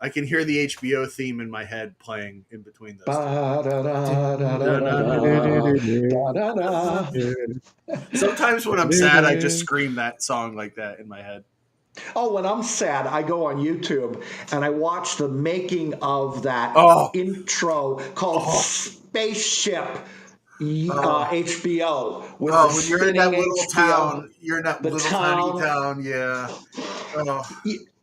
I can hear the HBO theme in my head playing in between those. Sometimes when I'm sad, I just scream that song like that in my head. Oh, when I'm sad, I go on YouTube and I watch the making of that intro called Spaceship HBO. With the When you're in that spinning little HBO. town, you're in that The little town. tiny town, yeah. Oh.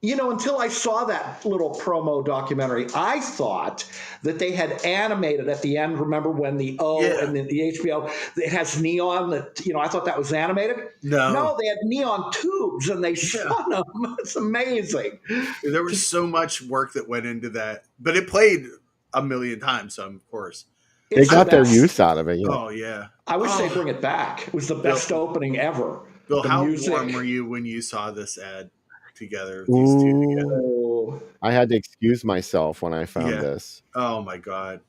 Until I saw that little promo documentary, I thought that they had animated at the end. Remember when the and the HBO, it has neon that, I thought that was animated. No, they had neon tubes and they spun them. It's amazing. There was so much work that went into that, but it played a million times, so of course. They got their use out of it. Yeah. Oh, yeah. I wish they'd bring it back. It was the best opening ever. Bill, The how music. warm were you when you saw this ad together, these two together? Oh, I had to excuse myself when I found this. Oh, my God.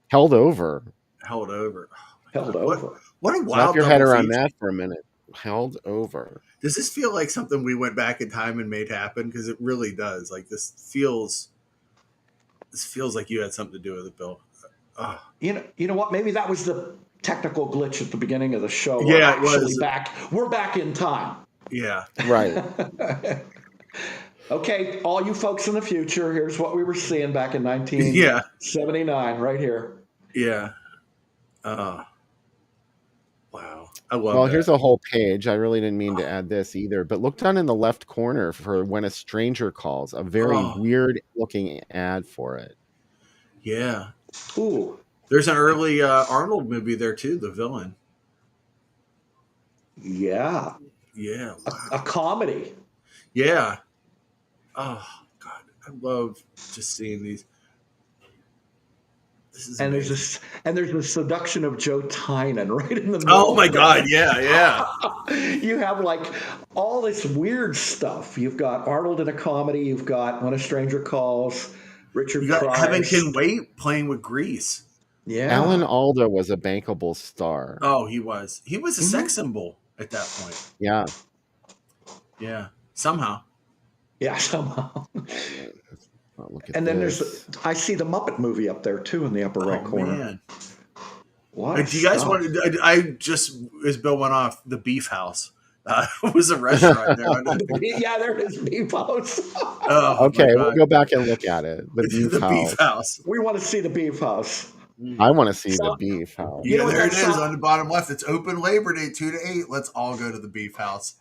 Held over. Held over. Oh, held God. over. What a wild Wrap your head double around feature. that for a minute. Held over. Does this feel like something we went back in time and made happen? Because it really does. Like, this feels like you had something to do with it, Bill. Oh. You know what? Maybe that was the technical glitch at the beginning of the show. Yeah, it was. We're back in time. Yeah. Right. Okay, all you folks in the future, here's what we were seeing back in 1979, right here. Yeah. Wow. I love Well, that. here's a whole page. I really didn't mean to add this either, but look down in the left corner for When a Stranger Calls. A very weird looking ad for it. Yeah. Ooh. There's an early Arnold movie there too, The Villain. Yeah. Yeah. Wow. A comedy. Yeah. Oh God, I love just seeing these. This is amazing. There's the seduction of Joe Tynan right in the middle. Oh my God, yeah. You have like all this weird stuff. You've got Arnold in a comedy. You've got When a Stranger Calls. Richard You got Price. Heaven Can Wait playing with Grease. Yeah. Alan Alda was a bankable star. Oh, he was. He was a sex symbol at that point. Yeah. Yeah, somehow. Yeah, somehow. Oh, look at And then this. I see the Muppet movie up there too in the upper right corner. Man. What? Do you guys want to? I just, as Bill went off, the Beef House was a restaurant there. Yeah, there it is, Beef House. Oh, Okay, we'll go back and look at it. The Beef the House. Beef House. We want to see the Beef House. I want to see the Beef House. Yeah, there it is on the bottom left. It's open Labor Day 2 to 8. Let's all go to the Beef House.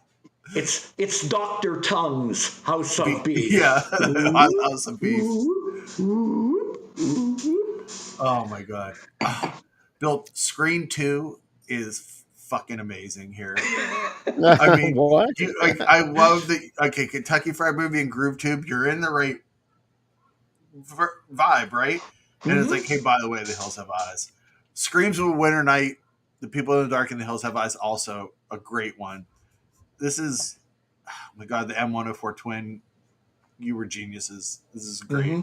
It's Dr. Tongue's House of Beef. Yeah, House of Beef. Oh my god. Bill, Screen 2 is fucking amazing here. I mean, what? I love the Kentucky Fried Movie and Groove Tube. You're in the right vibe, right? And it's like, hey, by the way, The Hills Have Eyes. Screams of a Winter Night, The People in the Dark and The Hills Have Eyes, also a great one. This is, oh my god, the M104 twin. You were geniuses. This is great.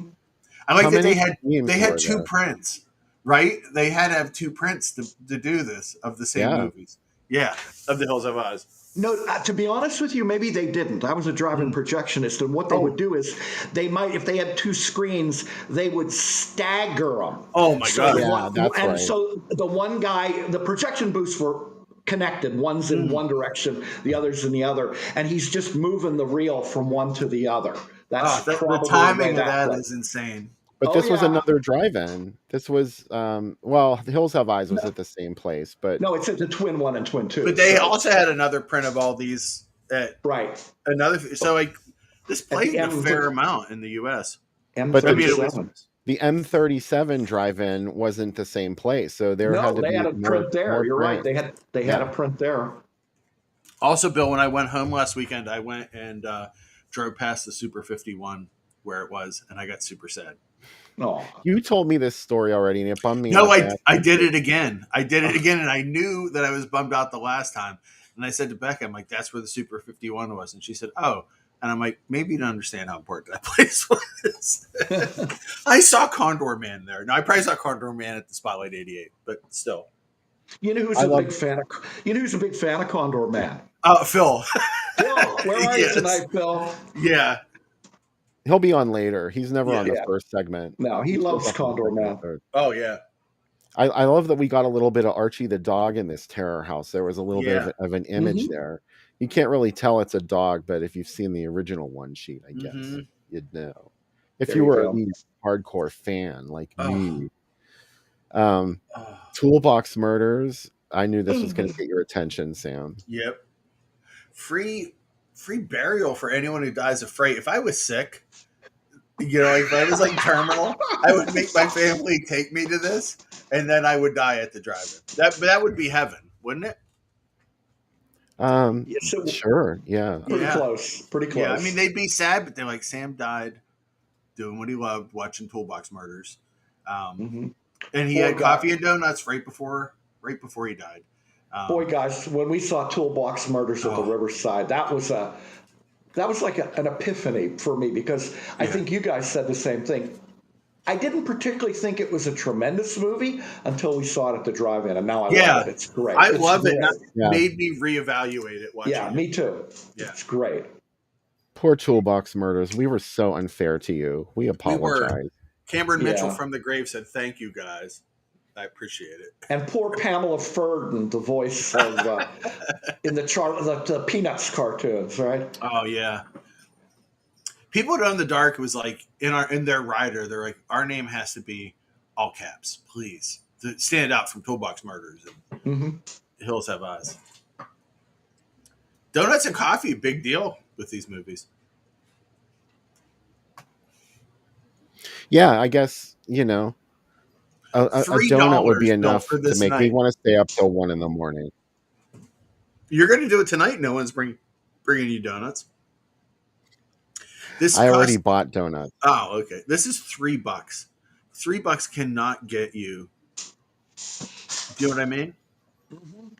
I like that they had two prints, right? They had to have two prints to do this of the same movies. Yeah, of The Hills Have Eyes. No, to be honest with you, maybe they didn't. I was a drive-in projectionist, and what they would do is they might, if they had two screens, they would stagger them. Oh my god! Yeah, that's right. So the one guy, the projection booths were connected. One's in one direction, the other's in the other, and he's just moving the reel from one to the other. That's the timing of that is insane. But this was another drive-in. This was, well, The Hills Have Eyes was at the same place, but no, it's at the Twin 1 and Twin 2. But they also had another print of all these. Right. So like this played a fair amount in the U.S. But M37. The M37 drive-in wasn't the same place, so there had to be a print there. You're right. They had a print there. Also, Bill, when I went home last weekend, I went and drove past the Super 51 where it was, and I got super sad. Oh. You told me this story already, and it bummed me out. No, I did it again. And I knew that I was bummed out the last time. And I said to Becca, I'm like, that's where the Super 51 was. And she said, oh. And I'm like, maybe you don't understand how important that place was. I saw Condor Man there. No, I probably saw Condor Man at the Spotlight 88, but still. You know who's a big fan of Condor Man? Phil. Phil, where are you tonight, Phil? Yeah. He'll be on later. He's never on the first segment. No, he loves Condor Man. Oh, yeah. I love that we got a little bit of Archie the dog in this terror house. There was a little bit of an image there. You can't really tell it's a dog, but if you've seen the original one sheet, I guess you'd know. If you were a hardcore fan like me. Toolbox Murders. I knew this was going to get your attention, Sam. Yep. Free burial for anyone who dies of fright. If I was sick, if I was like terminal, I would make my family take me to this, and then I would die at the drive-in. That would be heaven, wouldn't it? Sure, yeah. Pretty close. Yeah, I mean, they'd be sad, but they're like, Sam died doing what he loved, watching Toolbox Murders. And he had coffee and donuts right before he died. Boy, guys, when we saw Toolbox Murders at the Riverside, that was like an epiphany for me, because I think you guys said the same thing. I didn't particularly think it was a tremendous movie until we saw it at the drive-in, and now I love it. It's great. I love it. It made me reevaluate it. Yeah, me too. Yeah. It's great. Poor Toolbox Murders. We were so unfair to you. We apologize. Cameron Mitchell from The Grave said, thank you, guys. I appreciate it. And poor Pamela Ferdin, the voice of in the Peanuts cartoons, right? Oh yeah. People Don't in the Dark was like in their rider. They're like, our name has to be all caps, please, to stand out from Toolbox Murders and Hills Have Eyes. Donuts and coffee, big deal with these movies. Yeah, I guess a donut would be enough to make me want to stay up till 1 a.m. You're going to do it tonight. No one's bringing you donuts. I already bought donuts. Oh, okay. This is $3. $3 cannot get you. Do you know what I mean?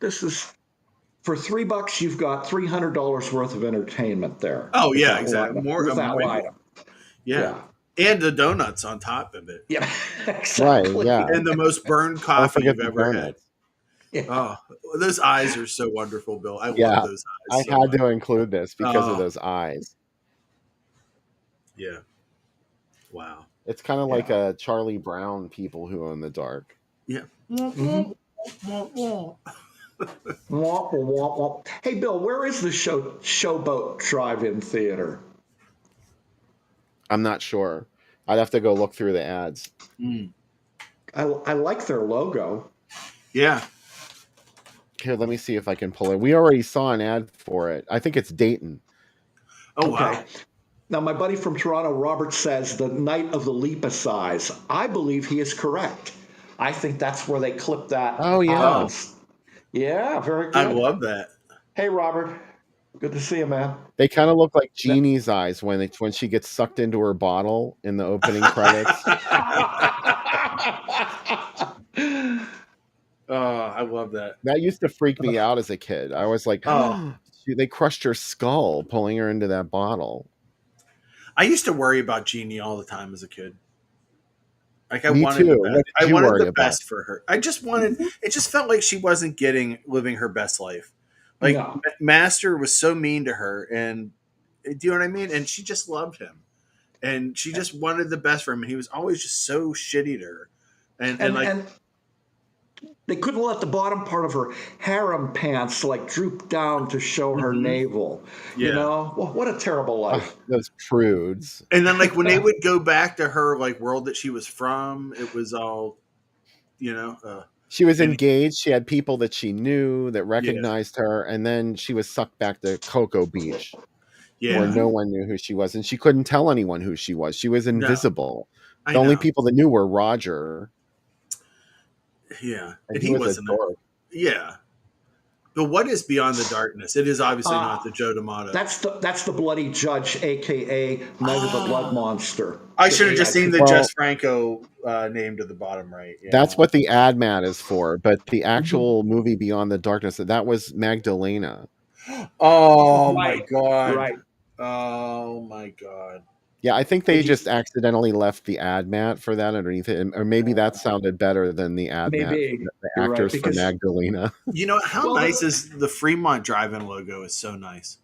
This is for $3. You've got $300 worth of entertainment there. Oh yeah, exactly. More of that item. Yeah. And the donuts on top of it. Yeah, Right, exactly. yeah. And the most burned Don't coffee forget you've the ever had. donuts. Yeah. Oh, those eyes are so wonderful, Bill. I love Yeah, those I eyes so had much. to include this because of Oh, those eyes. yeah. Wow. It's kind of like Yeah. a Charlie Brown, People Who Own the Dark. Yeah. Mhm. Womp, womp, womp. Hey, Bill, where is the Showboat Drive-In Theater? I'm not sure. I'd have to go look through the ads. Mm. I like their logo. Yeah. Here, let me see if I can pull it. We already saw an ad for it. I think it's Dayton. Oh, Okay. wow. Now, my buddy from Toronto, Robert, says the night of the Leap size. I believe he is correct. I think that's where they clipped that Oh, yeah. out. Oh, Yeah, very I good. love that. Hey, Robert. Good to see you, man. They kind of look like Jeannie's eyes when she gets sucked into her bottle in the opening credits. Oh, I love that. That used to freak me out as a kid. I was like, Oh, they crushed her skull pulling her into that bottle. I used to worry about Jeannie all the time as a kid. Like I Me wanted too. the What best. did I you wanted worry the about? best for her. I just wanted. It just felt like she wasn't living her best life. Like No. Master was so mean to her, and do you know what I mean? And she just loved him, and she just wanted the best for him. And he was always just so shitty to her, and like And they couldn't let the bottom part of her harem pants like droop down to show her Mhm. navel. You Yeah. know, what a terrible life. Those prudes. And then like when they would go back to her like world that she was from, it was all, you know, She was and engaged. She had people that she knew that yeah, recognized her, and then she was sucked back to Cocoa Beach, where yeah, no one knew who she was, and she couldn't tell anyone who she was. She was no, invisible. I The only know, people that knew were Roger, yeah, and and he he was a wasn't, dork. yeah. But what is Beyond the Darkness? It is obviously not the Ah, Joe D'Amato. that's the bloody judge, aka Night of the Blood Ah, Monster. I The should have just seen the AIP. Well, Jess Franco name to the bottom right. that's Yeah. what the ad mat is for, but the Mhm. actual movie Beyond the Darkness, that was Magdalena. Oh my Right, god. right. Oh my god. Yeah, I think they Did you? just accidentally left the ad mat for that underneath it, or maybe that sounded better than the ad mat for Maybe the you're right actors for because Magdalena. You know how well, nice is the Fremont Drive-In logo? Is so nice.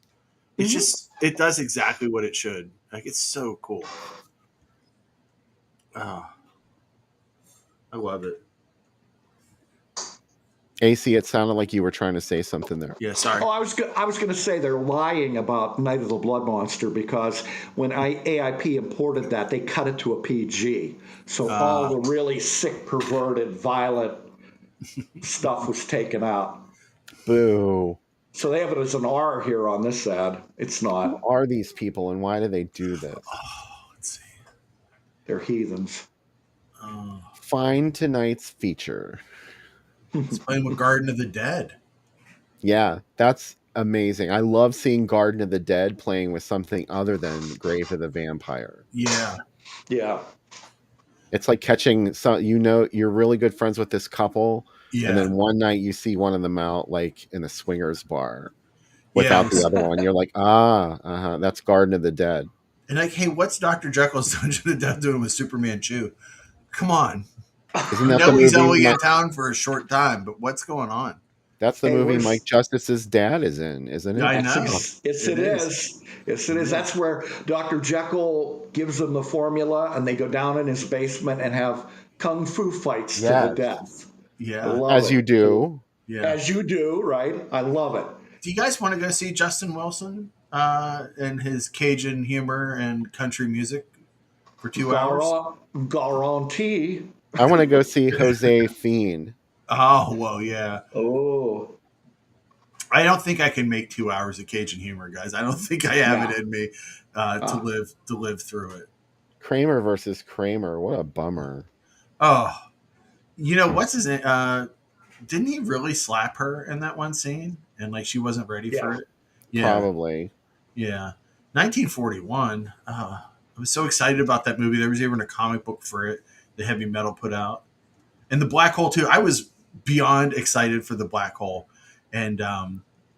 It's mhm. just it does exactly what it should. Like it's so cool. Oh, I love it. AC, it sounded like you were trying to say something there. Yeah, sorry. Oh, I was going to say they're lying about Night of the Blood Monster because when AIP imported that, they cut it to a PG. So all Uh, the really sick, perverted, violent stuff was taken out. Boo. So they have it as an R here on this ad. It's Who not. are these people and why do they do this? let's see. They're heathens. Oh, Find tonight's feature. it's playing with Garden of the Dead. Yeah, that's amazing. I love seeing Garden of the Dead playing with something other than Grave of the Vampire. Yeah, Yeah. It's like catching some, you're really good friends with this couple, and yeah, then one night you see one of them out like in a swingers bar yeah. without the other one. You're like, that's Garden of the Dead. And like, hey, what's Dr. Jekyll's Dungeon of Death doing with Superman 2? Come on. Isn't I that the know he's movie? only in town for a short time, but what's going on? That's the Hey, movie where's Mike Justice's dad is in, isn't Yeah, it? I That's know. yes, It it is. is. Yes, it It is. is. That's where Dr. Jekyll gives them the formula, and they go down in his basement and have kung fu fights to the Yes. death. I Yeah, love As it. you do. yeah. As you do, right? I love it. Do you guys want to go see Justin Wilson and his Cajun humor and country music for 2 hours? Guarantee. I want to go see Jose Fiend. Oh, well, yeah. Oh, I don't think I can make 2 hours of Cajun humor, guys. I don't think I have no. it in me to live through it. Kramer versus Kramer. What a bummer. Oh, what's his name? Didn't he really slap her in that one scene? And like she wasn't ready for Yeah. it. Yeah, Probably. yeah. 1941. I was so excited about that movie. There was even a comic book for it. The Heavy Metal put out, and the Black Hole too. I was beyond excited for the Black Hole, and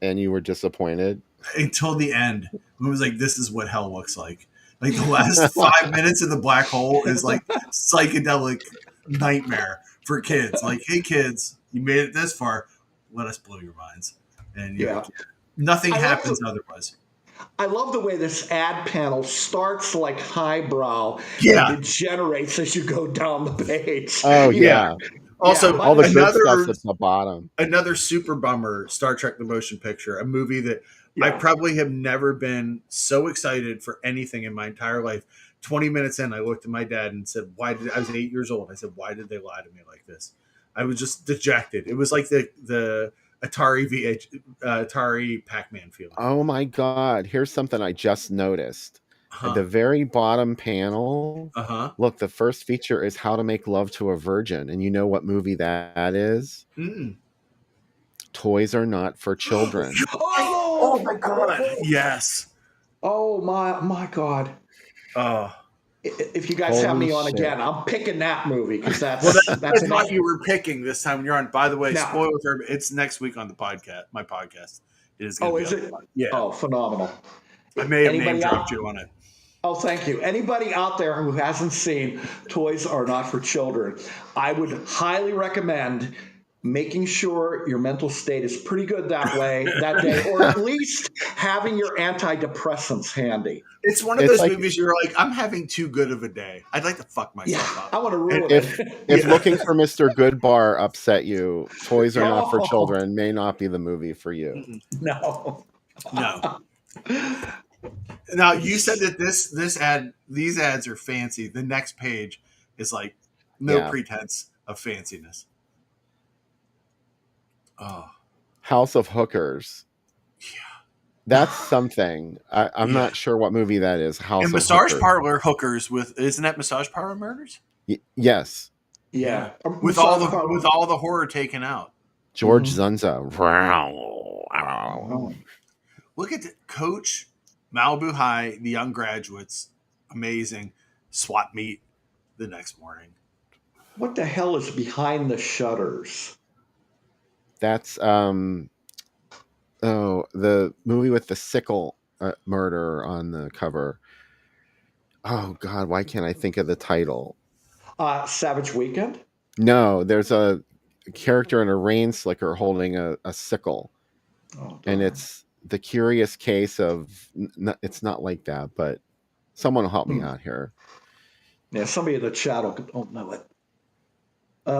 And you were disappointed. until the end, it was like this is what hell looks like. Like the last 5 minutes in the black hole is like psychedelic nightmare for kids. Like, hey kids, you made it this far. Let us blow your minds. And Yeah. nothing I love happens the- otherwise. I love the way this ad panel starts like highbrow Yeah. and degenerates as you go down the page. Oh You yeah. know, Also, by All the the- good stuff's at the bottom. another super bummer, Star Trek: The Motion Picture, a movie that I Yeah. probably have never been so excited for anything in my entire life. 20 minutes in, I looked at my dad and said, "Why did I was 8 years old?" I said, "Why did they lie to me like this?" I was just dejected. It was like the Atari Pac-Man feeling. Oh my God. Here's something I just noticed. At the very bottom panel, look, the first feature is How to Make Love to a Virgin. And you know what movie that is? Toys Are Not for Children. Oh my God. Yes. Oh my God. Oh. If you guys have Holy me on shit. again, I'm picking that movie because that's Well, that's that's enough. what you were picking this time when you're on. By the way, Now- spoiler for everybody, it's next week on the podcast. My podcast. It is going to be is on it? the pod. Yeah. Oh, phenomenal. I may have Anybody name dropped out- you on it. Oh, thank you. Anybody out there who hasn't seen Toys Are Not for Children, I would highly recommend making sure your mental state is pretty good that day, or at least having your antidepressants handy. It's one of It's those like- movies you're like, I'm having too good of a day. I'd like to fuck myself Yeah, up. I want to ruin If it. if Looking for Mr. Goodbar upset you, Toys Are Not for No. Children may not be the movie for you. No. No. Now you said that these ads are fancy. The next page is like no Yeah. pretense of fanciness. Oh. House of Hookers. Yeah. That's something. I'm not sure what movie that is. House And of massage Hookers. parlor hookers isn't that Massage Parlor Murders? Yes. Yeah. With all the horror taken out. George Zunza. Look at Coach, Malibu High, the young graduates, amazing. SWAT meet the next morning. What the hell is behind the shutters? That's the movie with the sickle murder on the cover. Oh God, why can't I think of the title? Savage Weekend? No, there's a character in a rain slicker holding a sickle. Oh, And it's the curious case of it's not like that, but someone will help me out here. Yeah, somebody in the chat don't know it.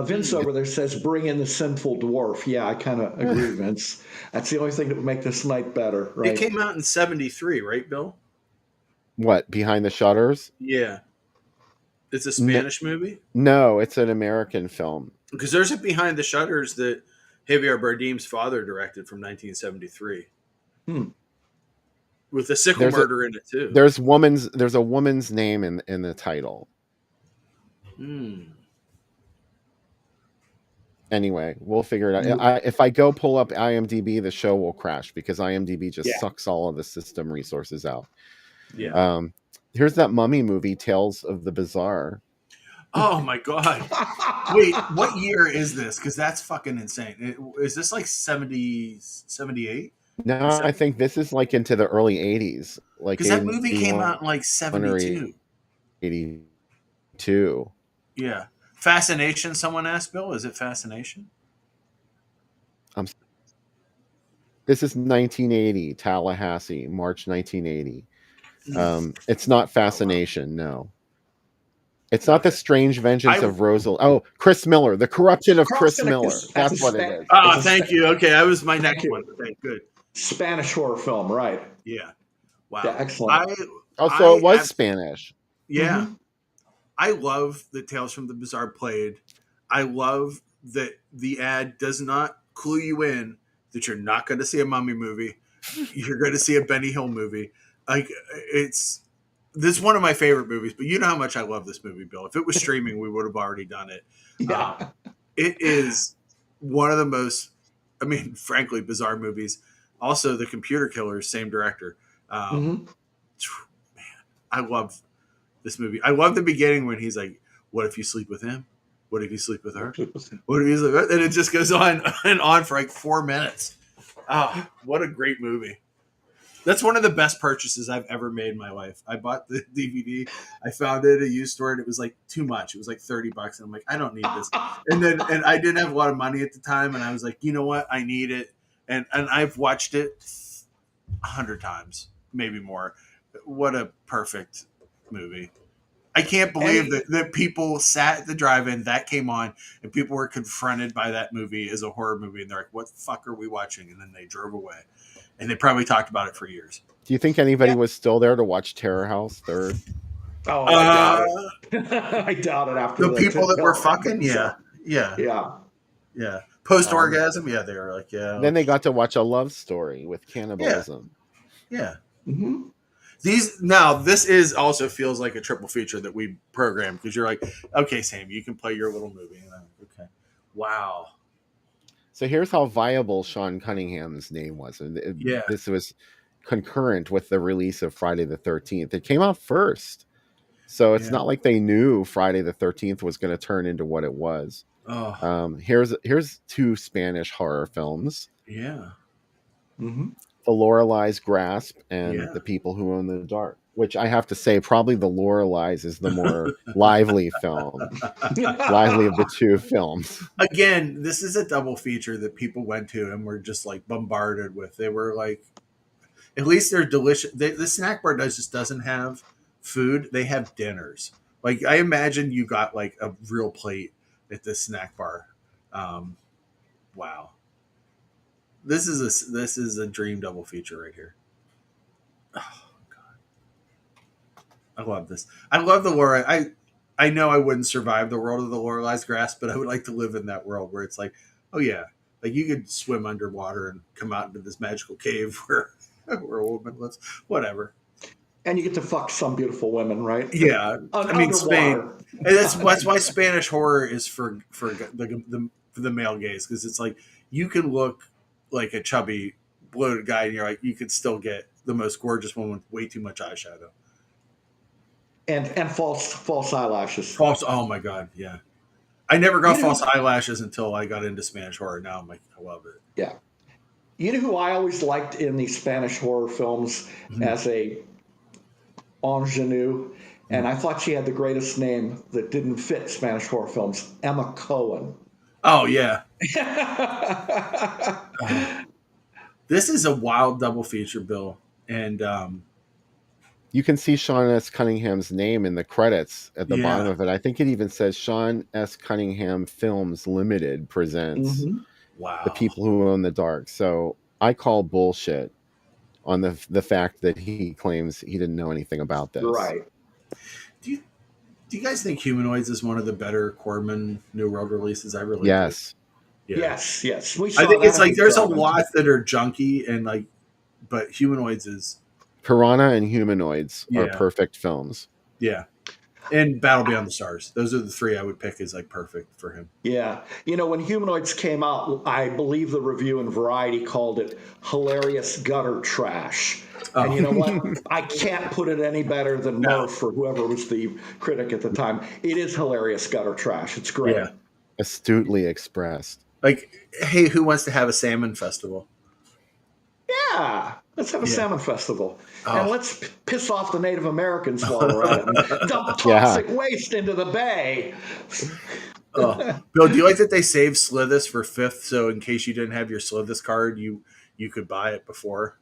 Vince over there says, bring in the sinful dwarf. Yeah, I kind of agree, Vince. That's the only thing that would make this night better, right? It came out in 73, right, Bill? What, Behind the Shutters? Yeah. It's a Spanish movie? No, it's an American film. Because there's a Behind the Shutters that Javier Bardem's father directed from 1973. With the sickle murder in it, too. There's a woman's name in the title. Anyway, we'll figure it out. If I go pull up IMDb, the show will crash because IMDb just sucks all of the system resources out. Yeah. Here's that mummy movie, Tales of the Bizarre. Oh my God. Wait, what year is this? Because that's fucking insane. Is this like 70, 78? No, I think this is like into the early 80s. Like, because that movie came out in like 72. 82. Yeah. Fascination, someone asked Bill. Is it Fascination? This is 1980, Tallahassee, March 1980. It's not Fascination, no. It's not The Strange Vengeance of Rosalie. Oh, Chris Miller, The Corruption of Chris Miller. That's what it is. Oh, thank you. Okay, that was my next one. Okay, good. Spanish horror film, right? Yeah. Wow. Yeah, excellent. So it was Spanish. Yeah. I love that Tales from the Bizarre played. I love that the ad does not clue you in that you're not going to see a mummy movie. You're going to see a Benny Hill movie. Like, this is one of my favorite movies, but you know how much I love this movie, Bill. If it was streaming, we would have already done it. Yeah. It is one of the most, frankly, bizarre movies. Also, The Computer Killers, same director. Man, I love this movie. I love the beginning when he's like, what if you sleep with him? What if you sleep with her? What if you sleep with her? And it just goes on and on for like 4 minutes. Oh, what a great movie. That's one of the best purchases I've ever made in my life. I bought the DVD. I found it at a used store, and it was like too much. It was like $30, and I'm like, I don't need this. And I didn't have a lot of money at the time, and I was like, you know what, I need it. And I've watched it 100 times, maybe more. What a perfect movie. I can't believe that people sat at the drive-in, that came on, and people were confronted by that movie as a horror movie, and they're like, what the fuck are we watching? And then they drove away. And they probably talked about it for years. Do you think anybody was still there to watch Terror House Third? Oh, I doubt it. I doubt it after The people that were film. fucking, yeah. Post-orgasm, they were like, yeah. Then they got to watch a love story with cannibalism. Yeah. Mm-hmm. This is also feels like a triple feature that we programmed, because you're like, okay, Sam, you can play your little movie. And I'm like, okay. Wow. So here's how viable Sean Cunningham's name was. This was concurrent with the release of Friday the 13th. It came out first. So it's not like they knew Friday the 13th was going to turn into what it was. Oh. Here's two Spanish horror films. Yeah. Mm-hmm. The Lorelei's Grasp and The People Who Own the Dark, which I have to say, probably The Lorelei's is the more lively film. Lively of the two films. Again, this is a double feature that people went to and were just like bombarded with. They were like, at least they're delicious. The snack bar just doesn't have food. They have dinners. Like, I imagine you got like a real plate at this snack bar. Wow. This is a dream double feature right here. Oh God, I love this. I love the lore. I know I wouldn't survive the world of the Lorelei's Grasp, but I would like to live in that world where it's like, oh yeah, like you could swim underwater and come out into this magical cave where a woman lives. Whatever. And you get to fuck some beautiful women, right? Yeah, I mean, Spain. And that's why Spanish horror is for the male gaze, because it's like you can look like a chubby, bloated guy, and you're like, you could still get the most gorgeous woman with way too much eyeshadow and false eyelashes. Oh my God, yeah. I never got false eyelashes until I got into Spanish horror. Now I'm like, I love it. Yeah. You know who I always liked in these Spanish horror films as a ingenue, and I thought she had the greatest name that didn't fit Spanish horror films, Emma Cohen. Oh, yeah. This is a wild double feature, Bill. And you can see Sean S. Cunningham's name in the credits at the bottom of it. I think it even says Sean S. Cunningham Films Limited presents The People Who Own the Dark. So I call bullshit on the fact that he claims he didn't know anything about this. Right. Do you guys think Humanoids is one of the better Corman New World releases? I really Yes. do. Yeah. Yes. I think it's like there's a lot that are junky and like, but Humanoids is Piranha and Humanoids are perfect films. Yeah. And Battle Beyond the Stars. Those are the three I would pick as like perfect for him. Yeah. You know, when Humanoids came out, I believe the review in Variety called it hilarious gutter trash. Oh. And you know what? I can't put it any better than Murph or whoever was the critic at the time. It is hilarious gutter trash. It's great. Yeah. Astutely expressed. Like, hey, who wants to have a salmon festival? Yeah. Let's have a salmon festival. Oh. And let's piss off the Native Americans while we're at it. And dump toxic waste into the bay. Bill, do you like that they saved Slithis for 5th? So in case you didn't have your Slithis card, you could buy it before.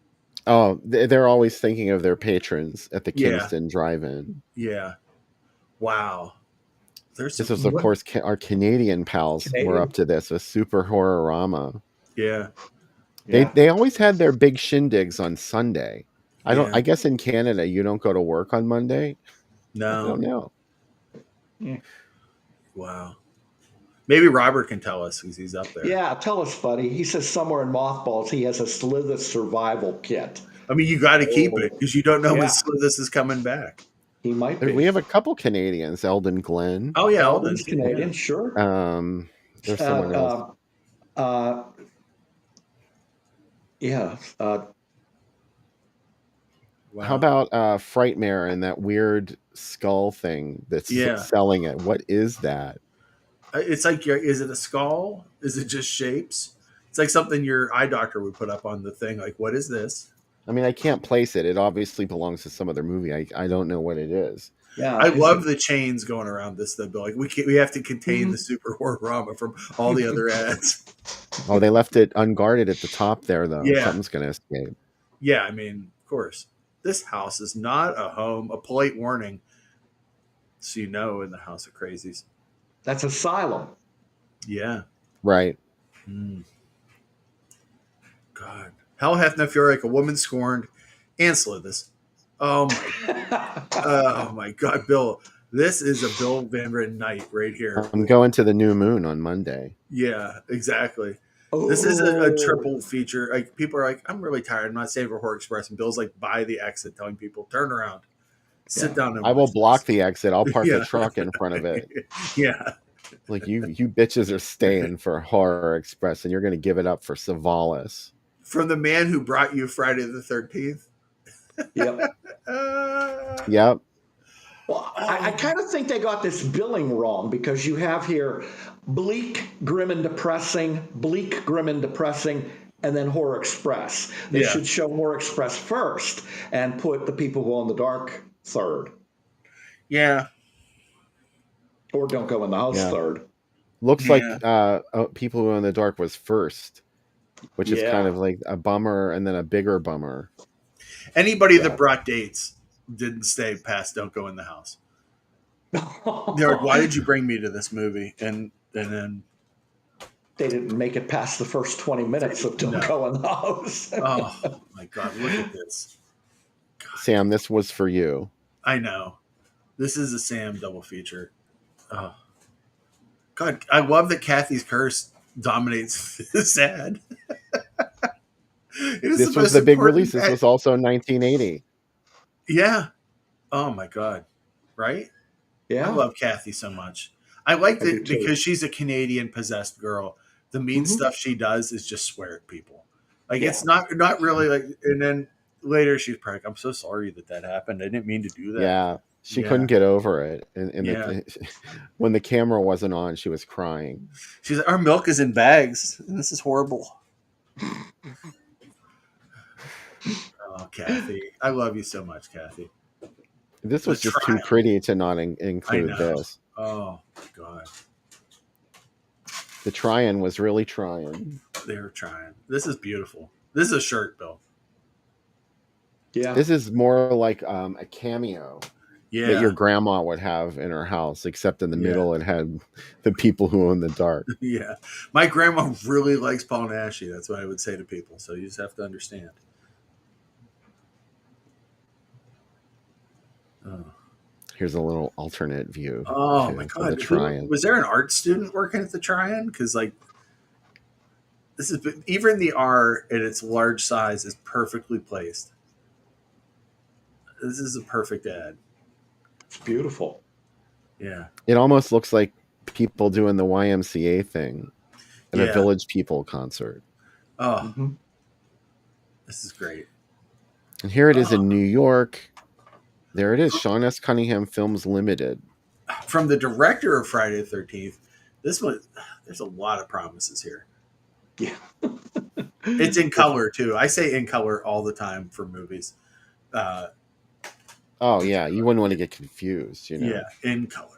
Oh, they're always thinking of their patrons at the Kingston Drive-In. Yeah. Wow. This is, of course, our Canadian pals were up to this, a Super Horrorama. Yeah. They always had their big shindigs on Sunday. I guess in Canada you don't go to work on Monday. No. I don't know. Yeah. Wow. Maybe Robert can tell us because he's up there. Yeah, tell us, buddy. He says somewhere in Mothballs he has a Slithis survival kit. I mean, you got to keep it because you don't know when Slithis is coming back. He might be. We have a couple Canadians, Eldon Glenn. Oh yeah, Eldon's Canadian, sure. There's someone else. Wow. How about Frightmare and that weird skull thing that's selling it? What is that? It's like, is it a skull? Is it just shapes? It's like something your eye doctor would put up on the thing. Like, what is this? I mean, I can't place it. It obviously belongs to some other movie. I don't know what it is. Yeah, I is love it? the chains going around this though, Bill. Like we have to contain the super horror drama from all the other ads. Oh, they left it unguarded at the top there, though. Yeah, Something's going to escape. yeah. I mean, of course, this house is not a home. A polite warning, so you know, in the house of crazies. That's Asylum. Yeah. Right. Mm, God, hell hath no fury like a woman scorned and slithers. Oh my, oh my God, Bill. This is a Bill Van Ridden night right here. I'm going to the New Moon on Monday. Yeah, exactly. This is a Oh, triple feature. Like people are like, I'm really tired. I'm not saving for Horror Express, and Bill's like by the exit, telling people turn around, sit yeah. down, and I will watch block this. the exit. I'll park the Yeah, truck in front of it. yeah. Like you bitches are staying for Horror Express, and you're going to give it up for Savalas. From the man who brought you Friday the 13th. Yep. Yep. Well, I kind of think they got this billing wrong because you have here bleak, grim, and depressing, bleak, grim, and depressing, and then Horror Express. They Yeah. should show Horror Express first and put The People Who Go in the Dark third, Yeah. or Don't Go in the House Yeah. third. Looks Yeah. like People Who Are in the Dark was first, which is kind Yeah. of like a bummer and then a bigger bummer. Anybody Yeah. that brought dates didn't stay past Don't Go in the House. They're like, why did you bring me to this movie? And then, They didn't make it past the first 20 minutes of Don't No. Go in the House. oh my God, look at this. Sam, this was for you. I know. This is a Sam double feature. Oh. God, I love that Kathy's curse dominates this ad. It is This the was most the big important release. This ad- was also 1980. Yeah. Oh my God. Right? Yeah. I love Kathy so much. I like I do that too. because she's a Canadian possessed girl. The mean Mhm. stuff she does is just swear at people. Like Yeah. it's not really like. And then later she's probably like, "I'm so sorry that happened. I didn't mean to do that." Yeah. She Yeah. couldn't get over it. And Yeah. when the camera wasn't on, she was crying. She's like, "Our milk is in bags, and this is horrible." Oh, Kathy, I love you so much, Kathy. This was just Triumph. too pretty to not I include know. this. Oh my God, The trying was really trying. they were trying. This is beautiful. This is a shirt, Bill. Yeah. This is more like a cameo Yeah. that your grandma would have in her house, except in the Yeah. middle it had the People Who Own the Dark. Yeah. My grandma really likes Paul Naschy. That's what I would say to people. So you just have to understand. Oh, Here's a little alternate view. oh too, my of God. The trying. Was there an art student working at the Tryon? Because, like, this is even the R at its large size is perfectly placed. This is a perfect ad. It's beautiful. Yeah. It almost looks like people doing the YMCA thing at Yeah. a Village People concert. Oh, Mhm. this is great. And here it is in New York. There it is, Sean S. Cunningham Films Limited. From the director of Friday the 13th, this one, there's a lot of promises here. Yeah. It's in color, too. I say in color all the time for movies. Oh yeah, you wouldn't want to get confused, you know. Yeah, in color.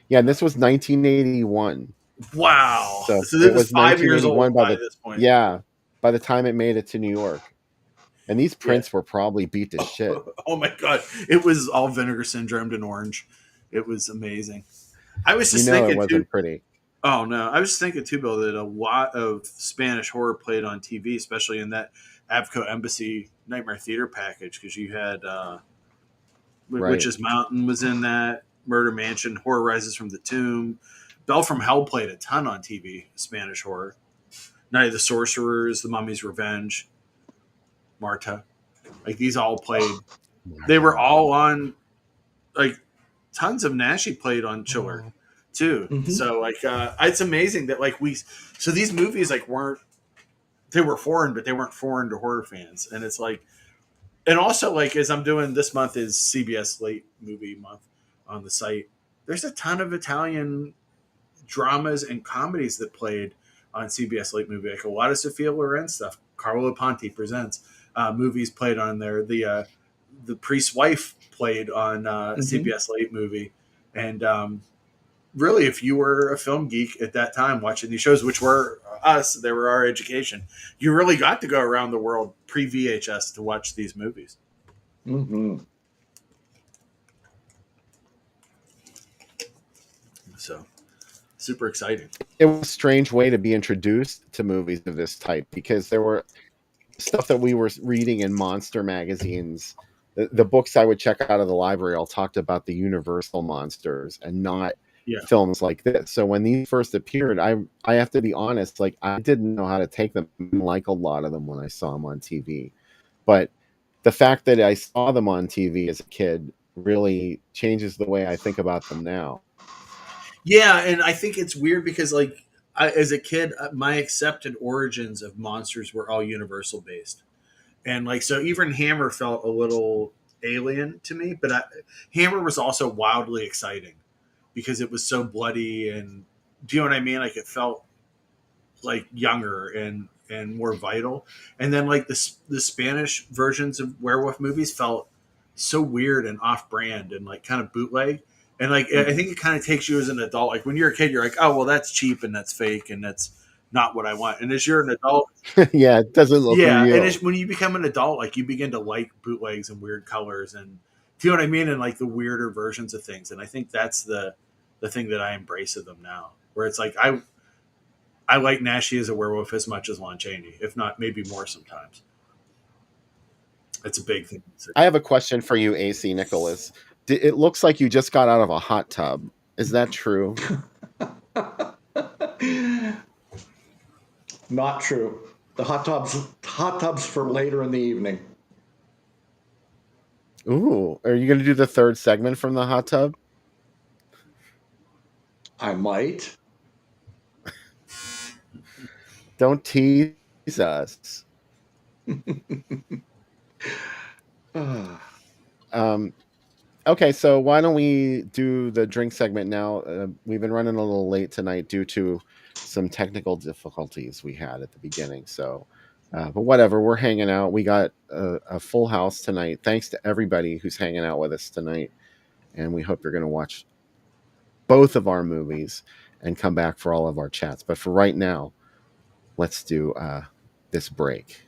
Yeah, and this was 1981. Wow. So So it this was is 5 years 1981 old by this point. Yeah, by the time it made it to New York. And these prints were probably beat to shit. Oh my God. It was all vinegar syndromed and orange. It was amazing. I was just You know it thinking, wasn't too. pretty. Oh, no. I was just thinking, too, Bill, that a lot of Spanish horror played on TV, especially in that Avco Embassy Nightmare Theater package, because you had Right. Witch's Mountain was in that, Murder Mansion, Horror Rises from the Tomb. Belle from Hell played a ton on TV, Spanish horror. Night of the Sorcerers, The Mummy's Revenge, Marta. Like, these all played. They were all on, like, tons of Naschy played on Chiller, too. Mhm. So, like, it's amazing that, like, so these movies, like, they were foreign, but they weren't foreign to horror fans. And it's like, and also, like, as I'm doing this month is CBS Late Movie Month on the site, there's a ton of Italian dramas and comedies that played on CBS Late Movie. Like a lot of Sophia Loren stuff Carlo Ponti Presents movies played on there. The Priest's Wife played on CBS Late movie, and really, if you were a film geek at that time watching these shows, which were us, they were our education, you really got to go around the world pre VHS to watch these movies. Mm-hmm. So, super exciting. It was a strange way to be introduced to movies of this type, because there were stuff that we were reading in monster magazines. The books I would check out of the library all talked about the Universal monsters and not films like this. So when these first appeared, I have to be honest, like, I didn't know how to take them, like a lot of them when I saw them on TV. But the fact that I saw them on TV as a kid really changes the way I think about them now. Yeah, and I think it's weird because, like, as a kid, my accepted origins of monsters were all Universal based, and like, so even Hammer felt a little alien to me. But Hammer was also wildly exciting because it was so bloody, and do you know what I mean? Like, it felt like younger and more vital. And then like the Spanish versions of werewolf movies felt so weird and off brand and like kind of bootleg. And like, I think it kind of takes you as an adult. Like when you're a kid, you're like, oh, well, that's cheap and that's fake and that's not what I want. And as you're an adult, yeah, it doesn't look real. And when you become an adult, like you begin to like bootlegs and weird colors and, do you know what I mean? And like the weirder versions of things. And I think that's the thing that I embrace of them now, where it's like, I like Nashi as a werewolf as much as Lon Chaney, if not maybe more sometimes. It's a big thing. I have a question for you, AC Nicholas. It looks like you just got out of a hot tub. Is that true? Not true. The hot tubs for later in the evening. Ooh, are you going to do the third segment from the hot tub? I might. Don't tease us. Okay, so why don't we do the drink segment now? We've been running a little late tonight due to some technical difficulties we had at the beginning. So, but whatever, we're hanging out. We got a full house tonight. Thanks to everybody who's hanging out with us tonight. And we hope you're going to watch both of our movies and come back for all of our chats. But for right now, let's do this break.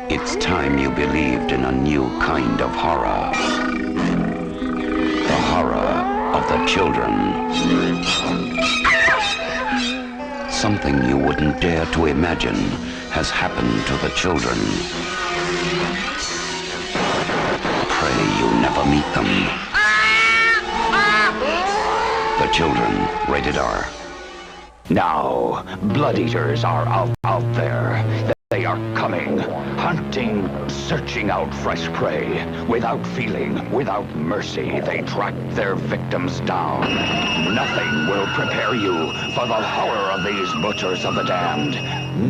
It's time you believed in a new kind of horror. The horror of the children. Something you wouldn't dare to imagine has happened to the children. Pray you never meet them. The Children, rated R. Now, blood eaters are out there. They are coming, hunting, searching out fresh prey. Without feeling, without mercy, they track their victims down. Nothing will prepare you for the horror of these butchers of the damned.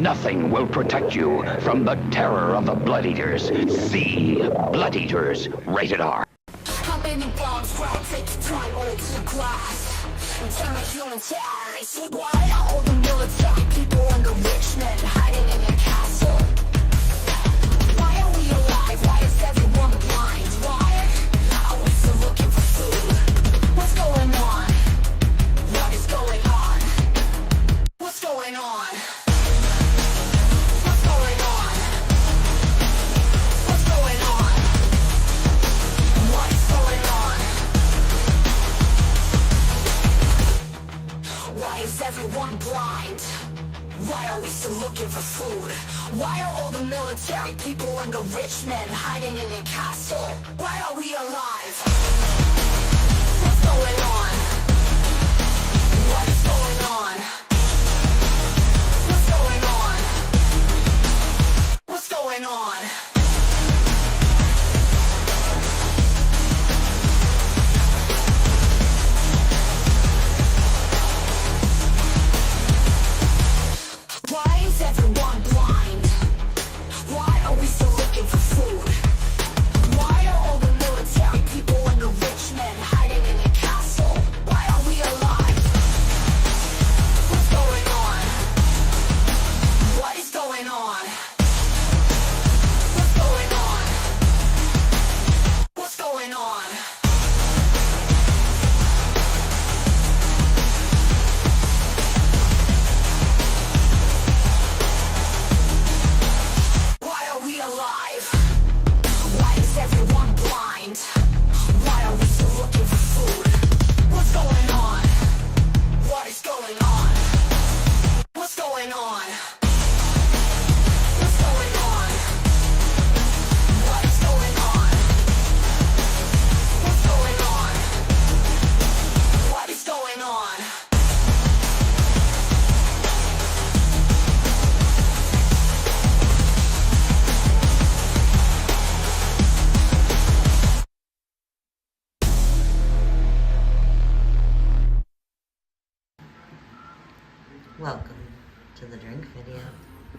Nothing will protect you from the terror of the blood eaters. See Blood Eaters, rated R. How many bombs will take the time all to the glass? Turn a human terrorist. Why are all the military people and the rich men hiding in your castle? Why are we alive? Why is everyone blind? Why are we still looking for food? What's going on? What is going on? What's going on? What's going on? What's going on? What is going on? Why is everyone blind? Why are we still looking for food? Why are all the military people and the rich men hiding in a castle? Why are we alive? What's going on? What is going on? What's going on? What's going on? Why is everyone blind? Why are we so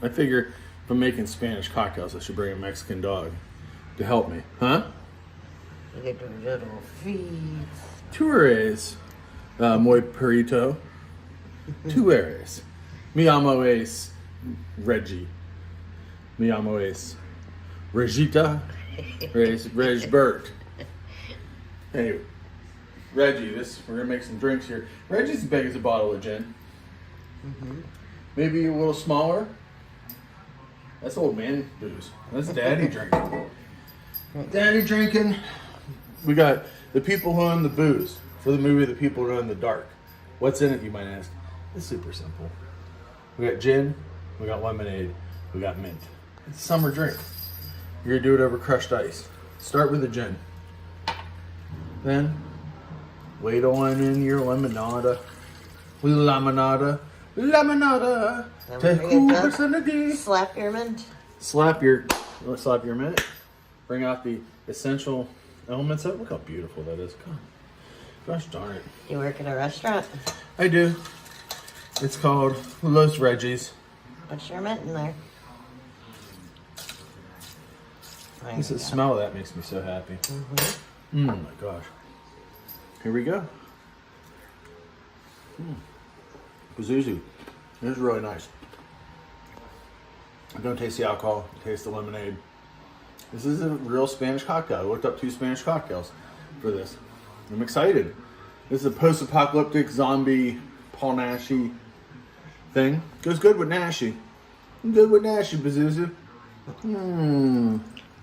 I figure if I'm making Spanish cocktails, I should bring a Mexican dog to help me. Huh? Look at the little feet. Two eres, muy perito. Two eres. Mi amo es Reggie. Mi amo es Regita. Regbert. Hey, Reggie, we're gonna make some drinks here. Reggie's as big as a bottle of gin. Mm-hmm. Maybe a little smaller. That's old man booze. That's daddy drinking. Daddy drinking. We got the people who own the booze for the movie The People Who Own the Dark. What's in it, you might ask? It's super simple. We got gin, we got lemonade, we got mint. It's a summer drink. You're gonna do it over crushed ice. Start with the gin. Then wait on in your lemonada. Laminada. Laminada. Slap your mint. Slap your mint. Bring out the essential elements of it. Look how beautiful that is. God. Gosh darn it. You work at a restaurant? I do. It's called Los Reggies. What's your mint in there? Just the smell of that makes me so happy. Mm-hmm. Oh my gosh. Here we go. Pazuzu. This is really nice. I don't taste the alcohol. I taste the lemonade. This is a real Spanish cocktail. I looked up 2 Spanish cocktails for this. I'm excited. This is a post-apocalyptic zombie Paul Nashy thing. Goes good with Nashy. Good with Nashy, Pazuzu.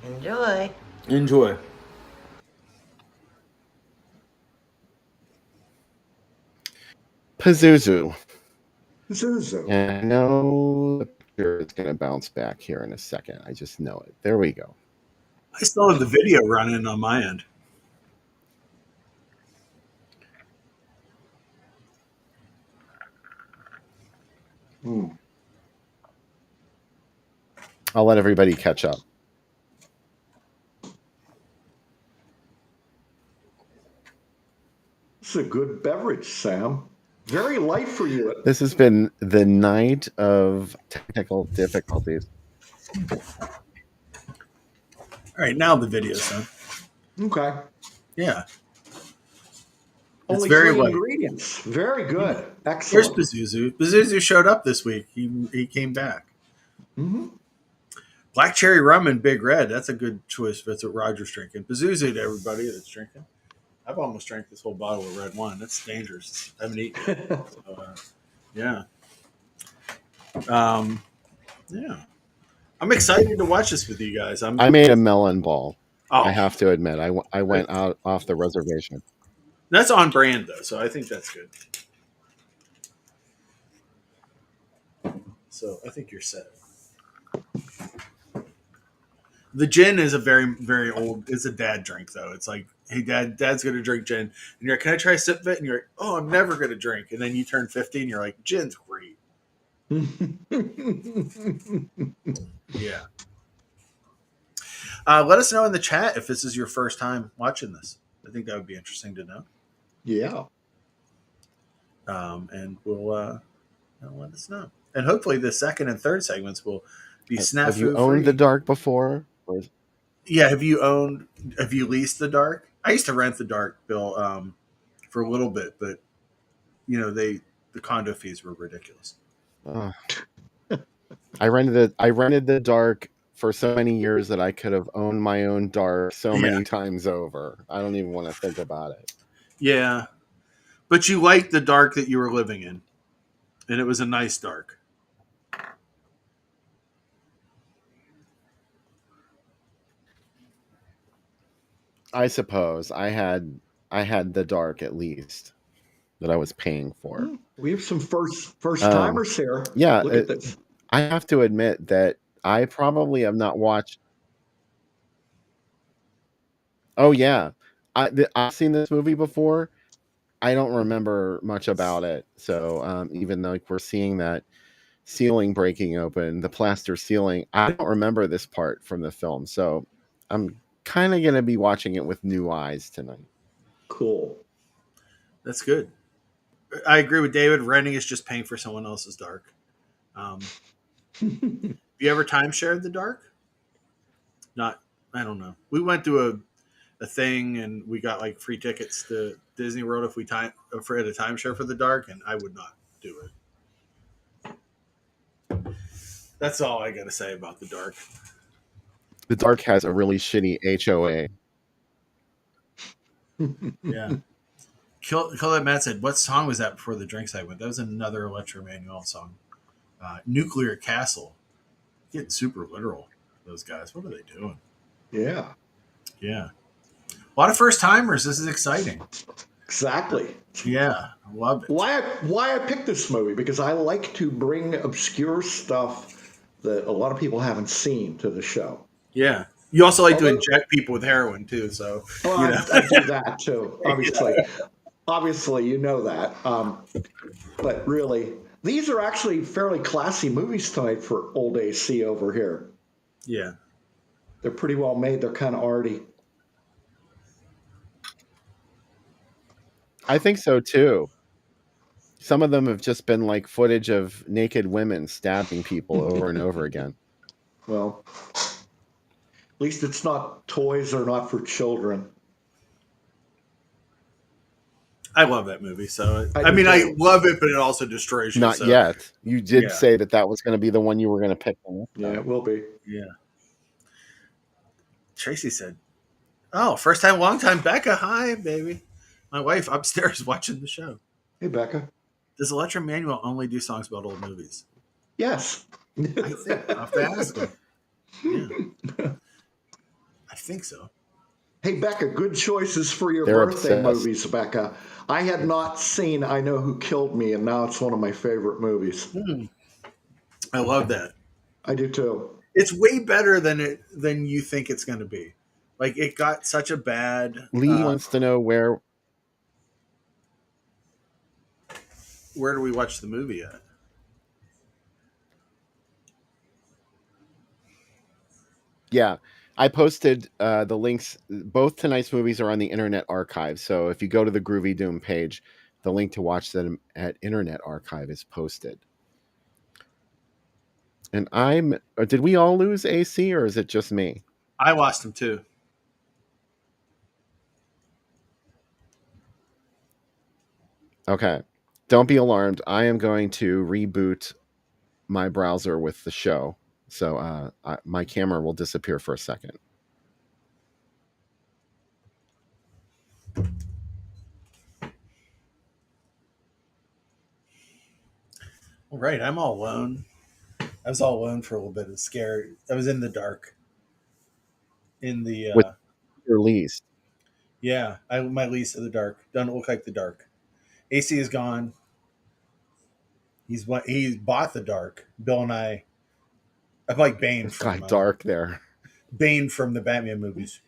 Enjoy. Enjoy. Pazuzu. Pazuzu. And I know the picture is going to bounce back here in a second. I just know it. There we go. I still have the video running on my end. I'll let everybody catch up. It's a good beverage, Sam. Very light for you. This has been the night of technical difficulties. All right, now the video, son. Okay. Yeah. Only very 3 light. ingredients. Very good. Excellent. Here's Pazuzu. Pazuzu showed up this week. He came back. Mm-hmm. Black cherry rum and Big Red. That's a good choice. That's what Roger's drinking. Pazuzu to everybody that's drinking. I've almost drank this whole bottle of red wine. That's dangerous. I haven't eaten it. So, yeah. Yeah. I'm excited to watch this with you guys. I made a melon ball. Oh. I have to admit. I went out off the reservation. That's on brand, though, so I think that's good. So I think you're set. The gin is a very, very old. It's a dad drink, though. It's like, hey, dad's going to drink gin. And you're like, can I try a sip of it? And you're like, oh, I'm never going to drink. And then you turn 50 and you're like, gin's great. Yeah. Let us know in the chat if this is your first time watching this. I think that would be interesting to know. Yeah. And we'll let us know. And hopefully the second and third segments will be snafu. Have you owned the dark before? Yeah. Have you leased the dark? I used to rent the dark, Bill, for a little bit, but the condo fees were ridiculous. I rented the dark for so many years that I could have owned my own dark many times over. I don't even want to think about it. Yeah. But you liked the dark that you were living in. And it was a nice dark. I suppose I had the dark at least that I was paying for. We have some first timers here. Yeah, Look at this. I have to admit that I probably have not watched. Oh yeah, I've seen this movie before. I don't remember much about it. So even though we're seeing that ceiling breaking open, the plaster ceiling, I don't remember this part from the film. So I'm kind of going to be watching it with new eyes tonight. Cool. That's good. I agree with David. Renting is just paying for someone else's dark. You ever timeshared the dark? Not, I don't know. We went to a thing and we got like free tickets to Disney World if we for a timeshare for the dark, and I would not do it. That's all I got to say about the dark. The dark has a really shitty HOA. Yeah. Kill That Matt said, what song was that before the drink segment? That was another Electro Manuel song. Nuclear Castle. Getting super literal, those guys. What are they doing? Yeah. Yeah. A lot of first timers. This is exciting. Exactly. Yeah. I love it. Why I picked this movie? Because I like to bring obscure stuff that a lot of people haven't seen to the show. Yeah. You also like to inject people with heroin too, so I do that too. Obviously, you know that. But really, these are actually fairly classy movies tonight for old AC over here. Yeah. They're pretty well made. They're kind of arty. I think so too. Some of them have just been like footage of naked women stabbing people over and over again. Well, at least it's not toys are not for children. I love that movie. So I love it, but it also destroys you. Not so. yet. You did say that was going to be the one you were going to pick. Yeah, it will be. Yeah. Tracy said, "Oh, first time, long time, Becca. Hi, baby. My wife upstairs watching the show. Hey, Becca. Does Electro Manuel only do songs about old movies? Yes. I think I'll have to ask him. Yeah. I think so. Hey, Becca, good choices for your birthday movies, Becca. I had not seen I Know Who Killed Me, and now it's one of my favorite movies. I love that. I do too. It's way better than you think it's going to be. Like, it got such a bad... Lee wants to know where do we watch the movie at? Yeah. I posted the links. Both tonight's movies are on the Internet Archive. So if you go to the Groovy Doom page, the link to watch them at Internet Archive is posted. And did we all lose AC or is it just me? I lost him too. Okay. Don't be alarmed. I am going to reboot my browser with the show. So my camera will disappear for a second. All right, I'm all alone. I was all alone for a little bit. I was scared. I was in the dark. In the with your lease. Yeah, my lease of the dark. Doesn't look like the dark. AC is gone. He's bought the dark. Bill and I'm like Bane from dark there. Bane from the Batman movies.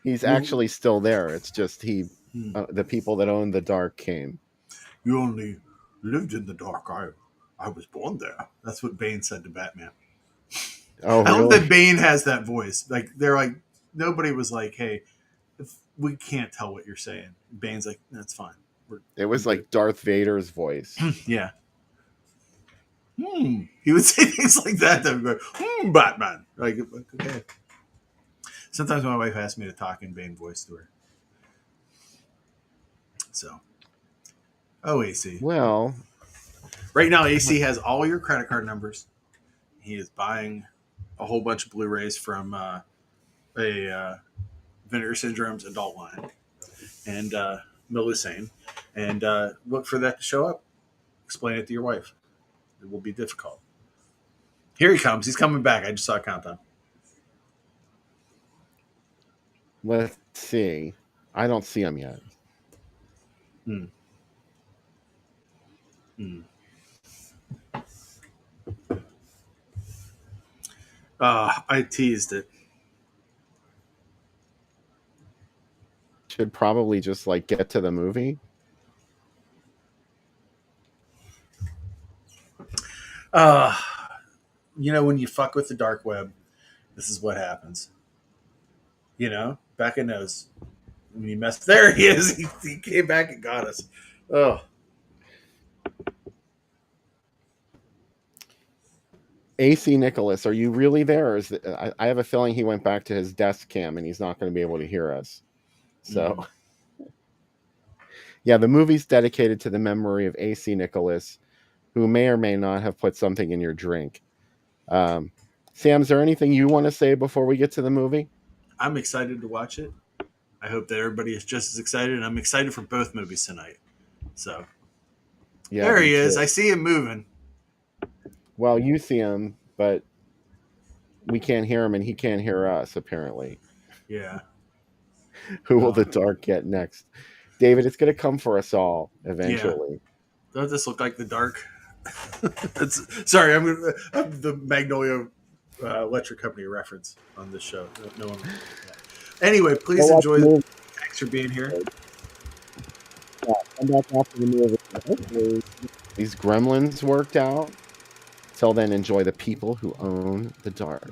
He's actually still there. It's just the people that own the dark came. You only lived in the dark. I was born there. That's what Bane said to Batman. Oh, I really? love that Bane has that voice. Like, they're like, nobody was like, hey, we can't tell what you're saying. Bane's like, that's fine. It was like Darth Vader's voice. Yeah. He would say things like that. That would go, Batman. Like, okay. Sometimes my wife asks me to talk in Bane voice to her. So, AC. Well, right now AC has all your credit card numbers. He is buying a whole bunch of Blu-rays from a Vinegar Syndrome's adult line and Melusane, and look for that to show up. Explain it to your wife. It will be difficult. Here he comes. He's coming back. I just saw a countdown. Let's see. I don't see him yet. I teased it. Should probably just like get to the movie. When you fuck with the dark web, this is what happens. Becca knows. When you mess, there he is. He came back and got us. Oh. AC Nicholas, are you really there? Or I have a feeling he went back to his desk cam and he's not going to be able to hear us. So, yeah, the movie's dedicated to the memory of AC Nicholas, who may or may not have put something in your drink. Sam, is there anything you want to say before we get to the movie? I'm excited to watch it. I hope that everybody is just as excited. And I'm excited for both movies tonight. So Yeah, there he me is. too. I see him moving. Well, you see him, but we can't hear him and he can't hear us, apparently. Yeah. Who will the dark get next? David, it's going to come for us all eventually. Yeah. Doesn't this look like the dark? Sorry, I'm the Magnolia Electric Company reference on this show. No one. Yeah. Anyway, please enjoy. Thanks for being here. Yeah, come back after the movie. Hopefully, these gremlins worked out. Till then, enjoy the people who own the dark.